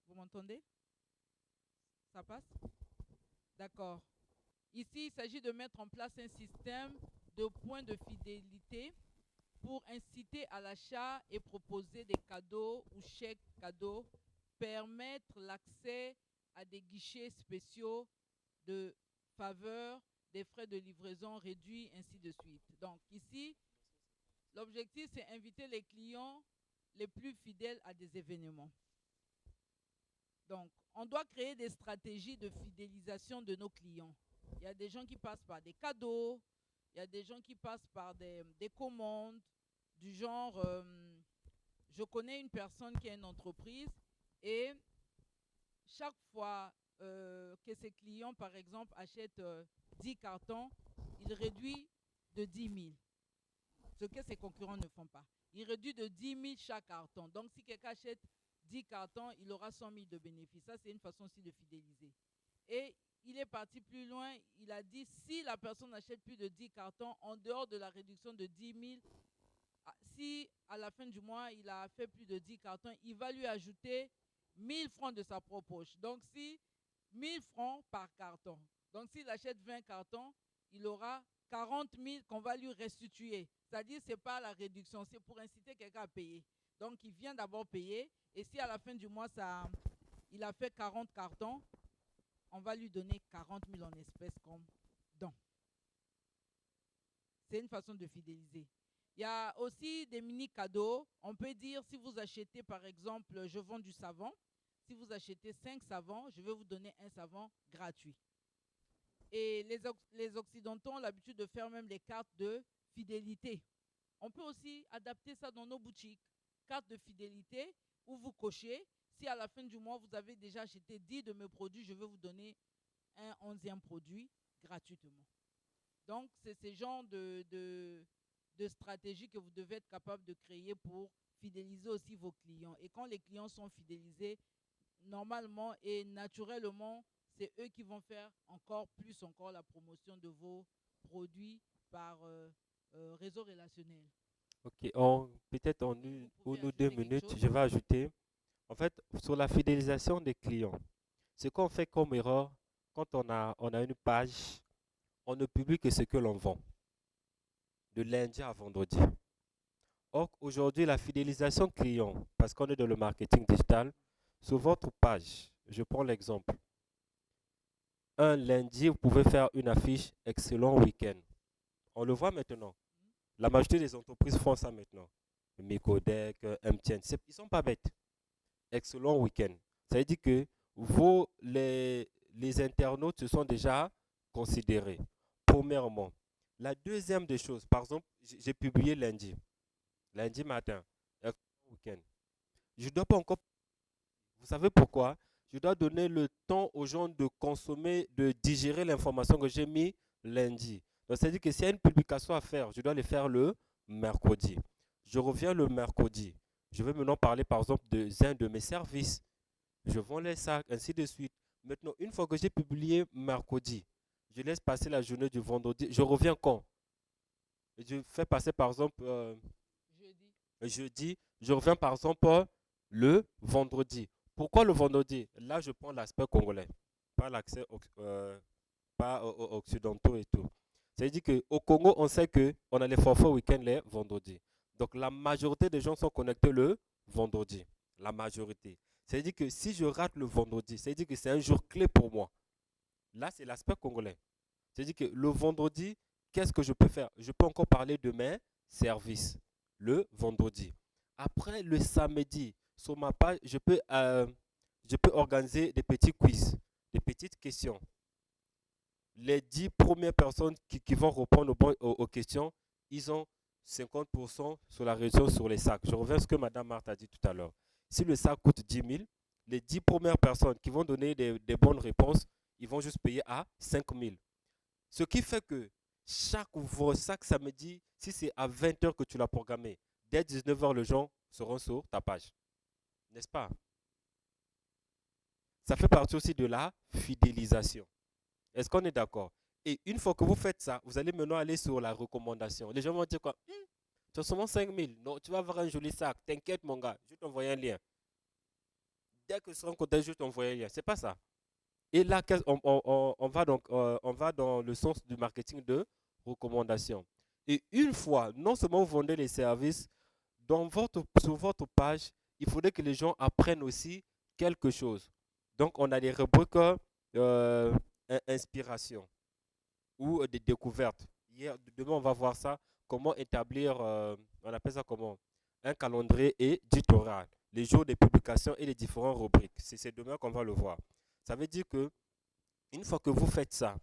Vous m'entendez? Ça passe? D'accord. Ici, il s'agit de mettre en place un système de points de fidélité pour inciter à l'achat et proposer des cadeaux ou chèques cadeaux, permettre l'accès à des guichets spéciaux de faveur, des frais de livraison réduits, ainsi de suite. Donc ici, l'objectif, c'est inviter les clients les plus fidèles à des événements. Donc, on doit créer des stratégies de fidélisation de nos clients. Il y a des gens qui passent par des cadeaux, il y a des gens qui passent par des commandes, du genre, je connais une personne qui a une entreprise et chaque fois que ses clients, par exemple, achètent 10 cartons, il réduit de 10 000, ce que ses concurrents ne font pas. Il réduit de 10 000 chaque carton. Donc, si quelqu'un achète 10 cartons, il aura 100 000 de bénéfices. Ça, c'est une façon aussi de fidéliser. Et il est parti plus loin. Il a dit, si la personne achète plus de 10 cartons, en dehors de la réduction de 10 000, si à la fin du mois, il a fait plus de 10 cartons, il va lui ajouter 1000 francs de sa propre poche. Donc, si 1000 francs par carton. Donc, s'il achète 20 cartons, il aura 40 000 qu'on va lui restituer. C'est-à-dire, ce n'est pas la réduction, c'est pour inciter quelqu'un à payer. Donc, il vient d'abord payer. Et si à la fin du mois, il a fait 40 cartons, on va lui donner 40 000 en espèces comme don. C'est une façon de fidéliser. Il y a aussi des mini-cadeaux. On peut dire, si vous achetez, par exemple, je vends du savon. Si vous achetez 5 savons, je vais vous donner un savon gratuit. Et les Occidentaux ont l'habitude de faire même des cartes de fidélité. On peut aussi adapter ça dans nos boutiques. Carte de fidélité où vous cochez. Si à la fin du mois, vous avez déjà acheté 10 de mes produits, je vais vous donner un 11e produit gratuitement. Donc, c'est ce genre de stratégie que vous devez être capable de créer pour fidéliser aussi vos clients. Et quand les clients sont fidélisés, normalement et naturellement, c'est eux qui vont faire encore la promotion de vos produits par réseau relationnel. Ok, peut-être en une ou deux ajouter quelque minutes, chose? je vais ajouter, en fait, sur la fidélisation des clients. Ce qu'on fait comme erreur, quand on a une page, on ne publie que ce que l'on vend, de lundi à vendredi. Or, aujourd'hui, la fidélisation client, parce qu'on est dans le marketing digital, sur votre page, je prends l'exemple. Un lundi, vous pouvez faire une affiche excellent week-end. On le voit maintenant. La majorité des entreprises font ça maintenant. Micodec, MTN, ils ne sont pas bêtes. Excellent week-end. Ça veut dire que les internautes se sont déjà considérés. Premièrement. La deuxième des choses, par exemple, j'ai publié lundi matin, excellent week-end. Je ne dois pas encore. Vous savez pourquoi? Je dois donner le temps aux gens de consommer, de digérer l'information que j'ai mis lundi. Donc, c'est-à-dire que s'il y a une publication à faire, je dois le faire le mercredi. Je reviens le mercredi. Je vais maintenant parler, par exemple, d'un de mes services. Je vends les sacs, ainsi de suite. Maintenant, une fois que j'ai publié mercredi, je laisse passer la journée du vendredi. Je reviens quand? Je fais passer, par exemple, jeudi. Je reviens, par exemple, le vendredi. Pourquoi le vendredi? Là, je prends l'aspect congolais, pas l'accès pas occidentaux et tout. C'est-à-dire qu'au Congo, on sait qu'on a les forfaits week-end les vendredis. Donc, la majorité des gens sont connectés le vendredi. La majorité. C'est-à-dire que si je rate le vendredi, c'est-à-dire que c'est un jour clé pour moi. Là, c'est l'aspect congolais. C'est-à-dire que le vendredi, qu'est-ce que je peux faire? Je peux encore parler de mes services le vendredi. Après, le samedi, sur ma page, je peux organiser des petits quiz, des petites questions. Les 10 premières personnes qui vont répondre aux questions, ils ont 50% sur la réduction sur les sacs. Je reviens à ce que Mme Marthe a dit tout à l'heure. Si le sac coûte 10 000, les 10 premières personnes qui vont donner des bonnes réponses, ils vont juste payer à 5 000. Ce qui fait que chaque samedi, si c'est à 20 h que tu l'as programmé, dès 19 h, les gens seront sur ta page. N'est-ce pas? Ça fait partie aussi de la fidélisation. Est-ce qu'on est d'accord? Et une fois que vous faites ça, vous allez maintenant aller sur la recommandation. Les gens vont dire quoi? Tu as seulement 5 000. Non, tu vas avoir un joli sac. T'inquiète, mon gars. Je vais t'envoyer un lien. Dès que ce sera content, je vais t'envoyer un lien. C'est pas ça. Et là, on va dans le sens du marketing de recommandation. Et une fois, non seulement vous vendez les services, sur votre page, il faudrait que les gens apprennent aussi quelque chose. Donc, on a des rubriques inspiration ou des découvertes. Demain, on va voir ça, comment établir, on appelle ça comment, un calendrier éditorial, les jours des publications et les différentes rubriques. C'est demain qu'on va le voir. Ça veut dire que une fois que vous faites ça,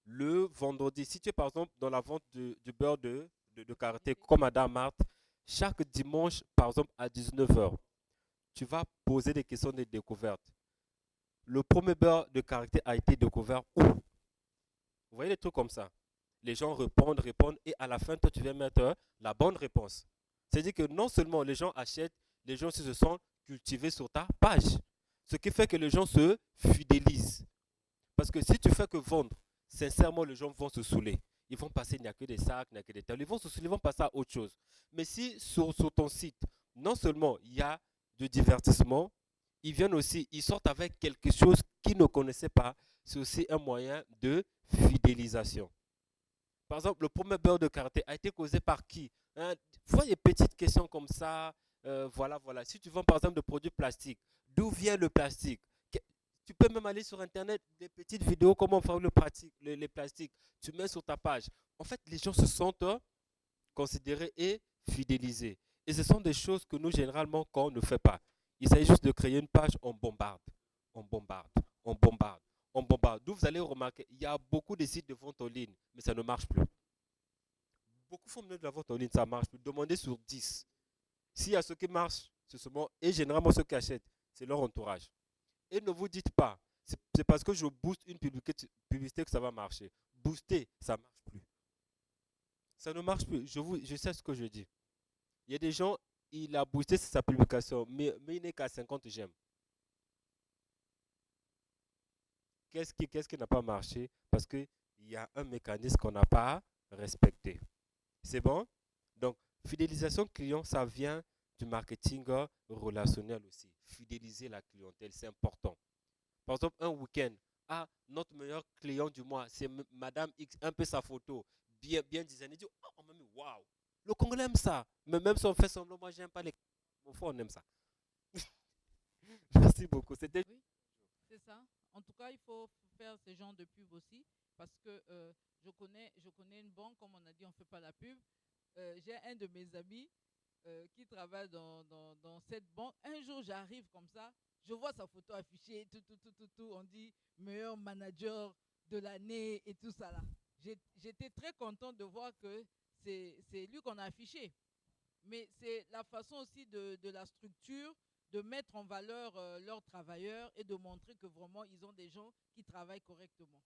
le vendredi, si tu es par exemple dans la vente du beurre de karité, comme Madame Marthe, chaque dimanche, par exemple, à 19h, tu vas poser des questions de découverte. Le premier beurre de karité a été découvert où? Vous voyez des trucs comme ça. Les gens répondent, et à la fin, toi, tu viens mettre la bonne réponse. C'est-à-dire que non seulement les gens achètent, les gens aussi se sont cultivés sur ta page. Ce qui fait que les gens se fidélisent. Parce que si tu fais que vendre, sincèrement, les gens vont se saouler. Ils vont passer, il n'y a que des sacs, il n'y a que des tables. Ils vont se saouler, ils vont passer à autre chose. Mais si sur ton site, non seulement il y a du divertissement, ils viennent aussi, ils sortent avec quelque chose qu'ils ne connaissaient pas. C'est aussi un moyen de fidélisation. Par exemple, le premier beurre de karité a été causé par qui? Hein? Vois des petites questions comme ça. Voilà. Si tu vends par exemple des produits plastiques, d'où vient le plastique? Tu peux même aller sur Internet, des petites vidéos, comment faire les plastiques. Tu mets sur ta page. En fait, les gens se sentent considérés et fidélisés. Et ce sont des choses que nous, généralement, quand on ne fait pas. Il s'agit juste de créer une page, on bombarde, on bombarde, on bombarde, on bombarde. D'où vous allez remarquer, il y a beaucoup de sites de vente en ligne, mais ça ne marche plus. Beaucoup font de la vente en ligne, ça marche plus. Demandez sur 10. S'il y a ceux qui marchent, c'est seulement, et généralement ceux qui achètent, c'est leur entourage. Et ne vous dites pas, c'est parce que je booste une publicité que ça va marcher. Booster, ça ne marche plus. Ça ne marche plus. Je sais ce que je dis. Il y a des gens, il a boosté sa publication, mais il n'est qu'à 50 j'aime. Qu'est-ce qui n'a pas marché? Parce qu'il y a un mécanisme qu'on n'a pas respecté. C'est bon? Donc, fidélisation client, ça vient du marketing relationnel aussi. Fidéliser la clientèle, c'est important. Par exemple, un week-end, notre meilleur client du mois, c'est Madame X, un peu sa photo, bien designée. Il dit, oh, on m'a mis, waouh, le Congolais aime ça. Mais même si on fait semblant, moi, j'aime pas les. Au fond, on aime ça. Merci beaucoup. C'était. Oui, c'est ça. En tout cas, il faut faire ce genre de pub aussi parce que je connais une banque, comme on a dit, on ne fait pas la pub. J'ai un de mes amis qui travaille dans cette banque. Un jour, j'arrive comme ça, je vois sa photo affichée, tout. On dit meilleur manager de l'année et tout ça là. J'étais très content de voir que c'est lui qu'on a affiché. Mais c'est la façon aussi de la structure de mettre en valeur leurs travailleurs et de montrer que vraiment ils ont des gens qui travaillent correctement.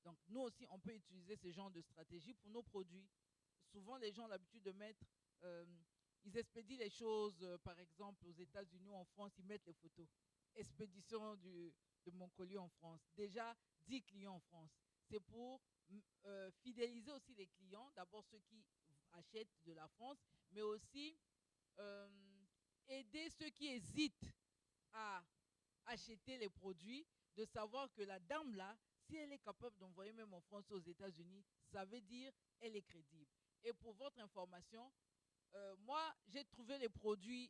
Donc nous aussi, on peut utiliser ce genre de stratégie pour nos produits. Souvent, les gens ont l'habitude de mettre, ils expédient les choses, par exemple, aux États-Unis ou en France, ils mettent les photos. Expédition de mon colis en France. Déjà 10 clients en France. C'est pour fidéliser aussi les clients, d'abord ceux qui achètent de la France, mais aussi aider ceux qui hésitent à acheter les produits, de savoir que la dame là, si elle est capable d'envoyer même en France ou aux États-Unis, ça veut dire elle est crédible. Et pour votre information, moi, j'ai trouvé les produits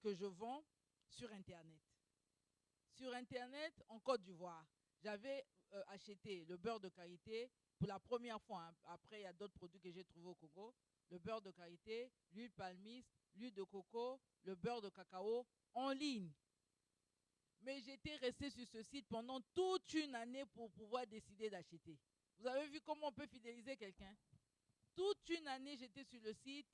que je vends sur Internet. Sur Internet, en Côte d'Ivoire, j'avais acheté le beurre de karité pour la première fois. Hein. Après, il y a d'autres produits que j'ai trouvés au Congo. Le beurre de karité, l'huile palmiste, l'huile de coco, le beurre de cacao en ligne. Mais j'étais resté sur ce site pendant toute une année pour pouvoir décider d'acheter. Vous avez vu comment on peut fidéliser quelqu'un? Toute une année, j'étais sur le site.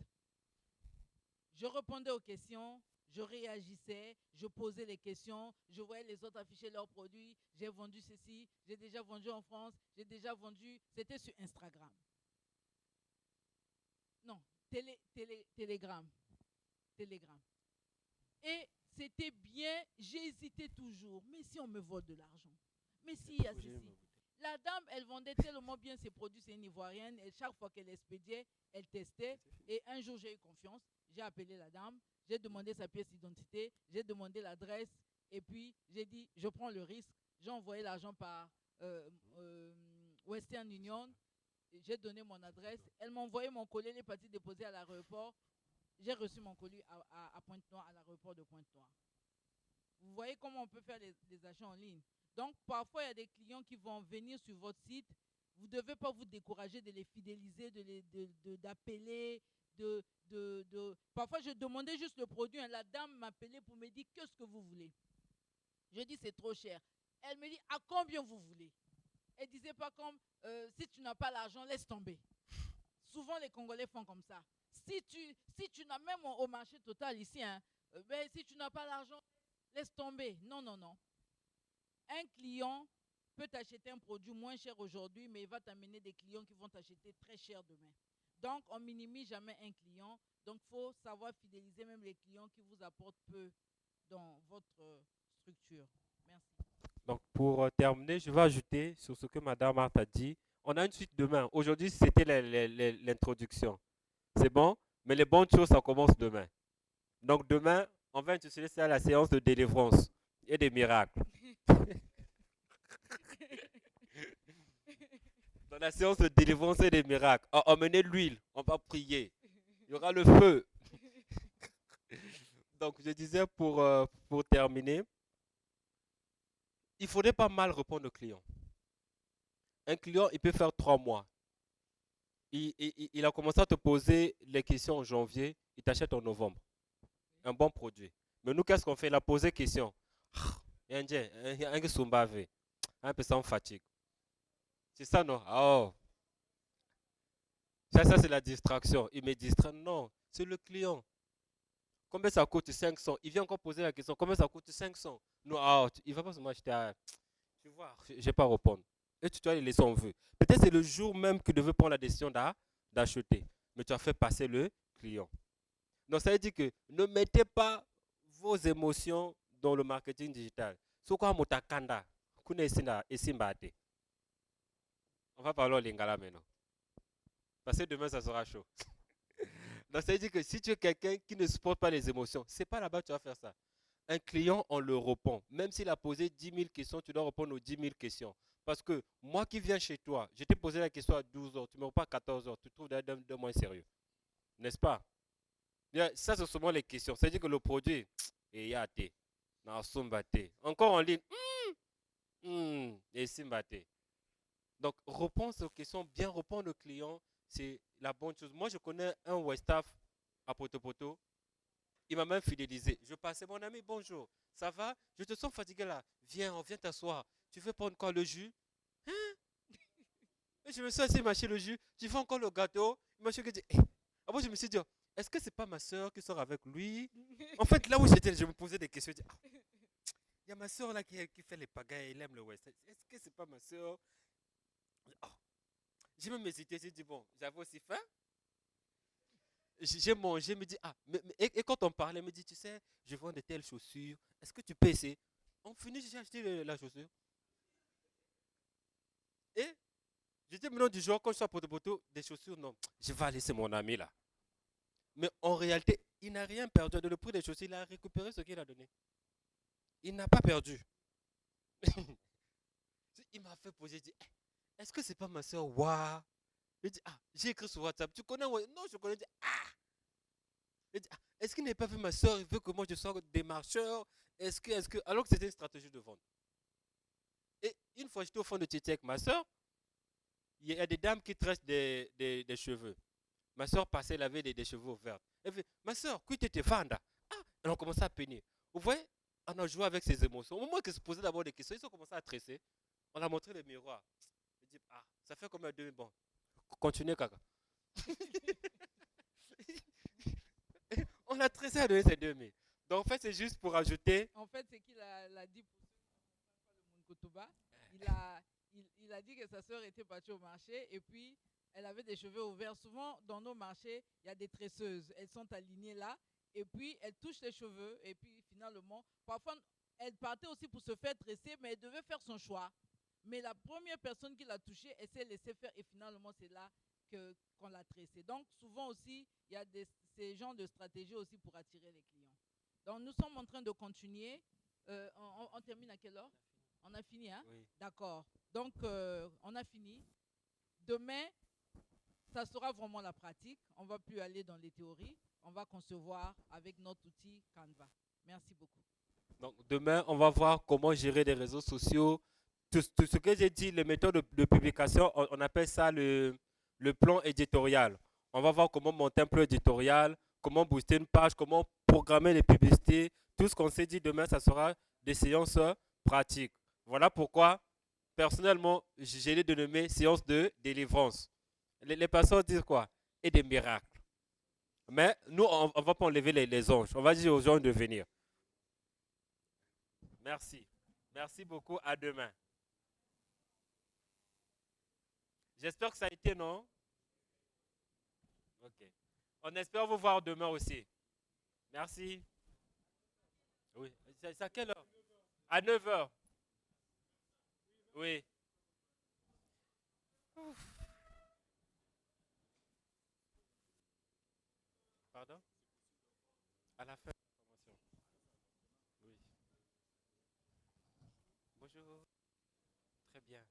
Je répondais aux questions, je réagissais, je posais les questions, je voyais les autres afficher leurs produits. J'ai vendu ceci, j'ai déjà vendu en France, j'ai déjà vendu. C'était sur Instagram. Non, Telegram. Et c'était bien, j'hésitais toujours. Mais si on me vole de l'argent? Mais si il y a ceci? La dame, elle vendait tellement bien ses produits, c'est une Ivoirienne. Et chaque fois qu'elle expédiait, elle testait. Et un jour, j'ai eu confiance. J'ai appelé la dame. J'ai demandé sa pièce d'identité. J'ai demandé l'adresse. Et puis, j'ai dit, je prends le risque. J'ai envoyé l'argent par Western Union. j'ai donné mon adresse. Elle m'a envoyé mon colis, elle est partie déposer à l'aéroport. J'ai reçu mon colis à Pointe-Noire, à l'aéroport de Pointe-Noire. Vous voyez comment on peut faire les achats en ligne. Donc, parfois, il y a des clients qui vont venir sur votre site. Vous ne devez pas vous décourager de les fidéliser, d'appeler. Parfois, je demandais juste le produit. La dame m'appelait pour me dire qu'est-ce que vous voulez. Je dis c'est trop cher. Elle me dit à combien vous voulez. Elle ne disait pas comme si tu n'as pas l'argent, laisse tomber. Souvent, les Congolais font comme ça. Si tu n'as même au marché total ici, ben, si tu n'as pas l'argent, laisse tomber. Non, non, non. Un client peut t'acheter un produit moins cher aujourd'hui, mais il va t'amener des clients qui vont t'acheter très cher demain. Donc, on minimise jamais un client. Donc, il faut savoir fidéliser même les clients qui vous apportent peu dans votre structure. Merci. Donc, pour terminer, je vais ajouter sur ce que Madame Marthe a dit. On a une suite demain. Aujourd'hui, c'était l'introduction. C'est bon, mais les bonnes choses, ça commence demain. Donc, demain, on va introduire ça à la séance de délivrance et des miracles. Dans la séance de délivrance et des miracles, emmenez l'huile, on va prier. Il y aura le feu. Donc, je disais pour terminer, il ne faudrait pas mal répondre au client. Un client, il peut faire 3 mois. Il a commencé à te poser les questions en janvier, il t'achète en novembre. Un bon produit. Mais nous, qu'est-ce qu'on fait? Il a posé question. Un peu sans fatigue. C'est ça, non? Oh. Ça c'est la distraction. Il me distrait. Non, c'est le client. Combien ça coûte? 500. Il vient encore poser la question. Combien ça coûte? 500. Non, il va pas se m'acheter. Tu vois, je ne vais pas répondre. Et tu dois les laisser en vue. Peut-être c'est le jour même qu'il devait prendre la décision d'acheter. Mais tu as fait passer le client. Donc ça veut dire que ne mettez pas vos émotions dans le marketing digital. On va parler en lingala maintenant. Parce que demain, ça sera chaud. Donc, ça veut dire que si tu es quelqu'un qui ne supporte pas les émotions, c'est pas là-bas que tu vas faire ça. Un client, on le répond. Même s'il a posé 10 000 questions, tu dois répondre aux 10 000 questions. Parce que moi qui viens chez toi, je t'ai posé la question à 12 heures, tu ne me réponds pas à 14 heures, tu trouves de moins sérieux. N'est-ce pas? Ça, c'est souvent les questions. Ça veut dire que le produit, et y a été. Encore en ligne, et simbate. Donc, réponse aux questions, bien répondre au client, c'est la bonne chose. Moi, je connais un Westaf à Poto. Il m'a même fidélisé. Je passais, mon ami, bonjour. Ça va? Je te sens fatigué là. Viens, on vient t'asseoir. Tu veux prendre quoi, le jus? Hein? Et je me suis assis, mâcher le jus. Tu veux encore le gâteau? Il m'a dit, hey. Après, je me suis dit, est-ce que c'est pas ma soeur qui sort avec lui? En fait, là où j'étais, je me posais des questions. Il y a ma soeur là qui fait les pagailles, elle aime le West. Est-ce que c'est pas ma soeur? J'ai même hésité, j'ai dit, bon, j'avais aussi faim. J'ai mangé, me dit, et quand on parlait, il me dit, tu sais, je vends de telles chaussures, est-ce que tu peux essayer? On finit, j'ai acheté la chaussure. Et je dis, maintenant du jour, quand je suis à Poto, des chaussures, non, je vais laisser mon ami là. Mais en réalité, il n'a rien perdu de le prix des chaussures, il a récupéré ce qu'il a donné. Il n'a pas perdu. Il m'a fait poser, il dit, est-ce que c'est pas ma soeur? Waouh! Il dit, j'ai écrit sur WhatsApp. Tu connais? Non, je connais. Il dit, est-ce qu'il n'est pas vu ma soeur? Il veut que moi je sois démarcheur. Est-ce que. Alors que c'était une stratégie de vente. Et une fois j'étais au fond de Titi avec ma soeur, il y a des dames qui tressent des cheveux. Ma soeur passait, elle avait des cheveux verts. Elle fait, ma soeur, qui t'es fanda? Elle a commencé à peiner. Vous voyez? On a joué avec ses émotions. Au moment qu'elle se posait d'abord des questions, ils ont commencé à tresser. On a montré le miroir. Il dit, ça fait combien de bon. Continuez, Kaka. On a tressé à donner ces 2000. Donc, en fait, c'est juste pour ajouter. En fait, c'est qu'il a dit pour ceux qui ne comprennent pas le monde Kotoba. Il a dit que sa soeur était partie au marché et puis elle avait des cheveux ouverts. Souvent, dans nos marchés, il y a des tresseuses. Elles sont alignées là et puis elles touchent les cheveux. Et puis, finalement, parfois, elle partait aussi pour se faire tresser, mais elle devait faire son choix. Mais la première personne qui l'a touchée, elle s'est laissée faire et finalement, c'est là qu'on l'a tressé. Donc, souvent aussi, il y a ces genres de stratégies aussi pour attirer les clients. Donc, nous sommes en train de continuer. On termine à quelle heure? On a fini, hein? Oui. D'accord. Donc, on a fini. Demain, ça sera vraiment la pratique. On ne va plus aller dans les théories. On va concevoir avec notre outil Canva. Merci beaucoup. Donc, demain, on va voir comment gérer les réseaux sociaux. Tout ce que j'ai dit, les méthodes de publication, on appelle ça le plan éditorial. On va voir comment monter un plan éditorial, comment booster une page, comment programmer les publicités. Tout ce qu'on s'est dit demain, ça sera des séances pratiques. Voilà pourquoi, personnellement, j'ai les dénommé séances de délivrance. Les personnes disent quoi? Et des miracles. Mais nous, on ne va pas enlever les anges. On va dire aux gens de venir. Merci. Merci beaucoup. À demain. J'espère que ça a été, non? Ok. On espère vous voir demain aussi. Merci. Oui. C'est à quelle heure? À 9 heures. Oui. Ouf. Pardon? À la fin de la formation. Oui. Bonjour. Très bien.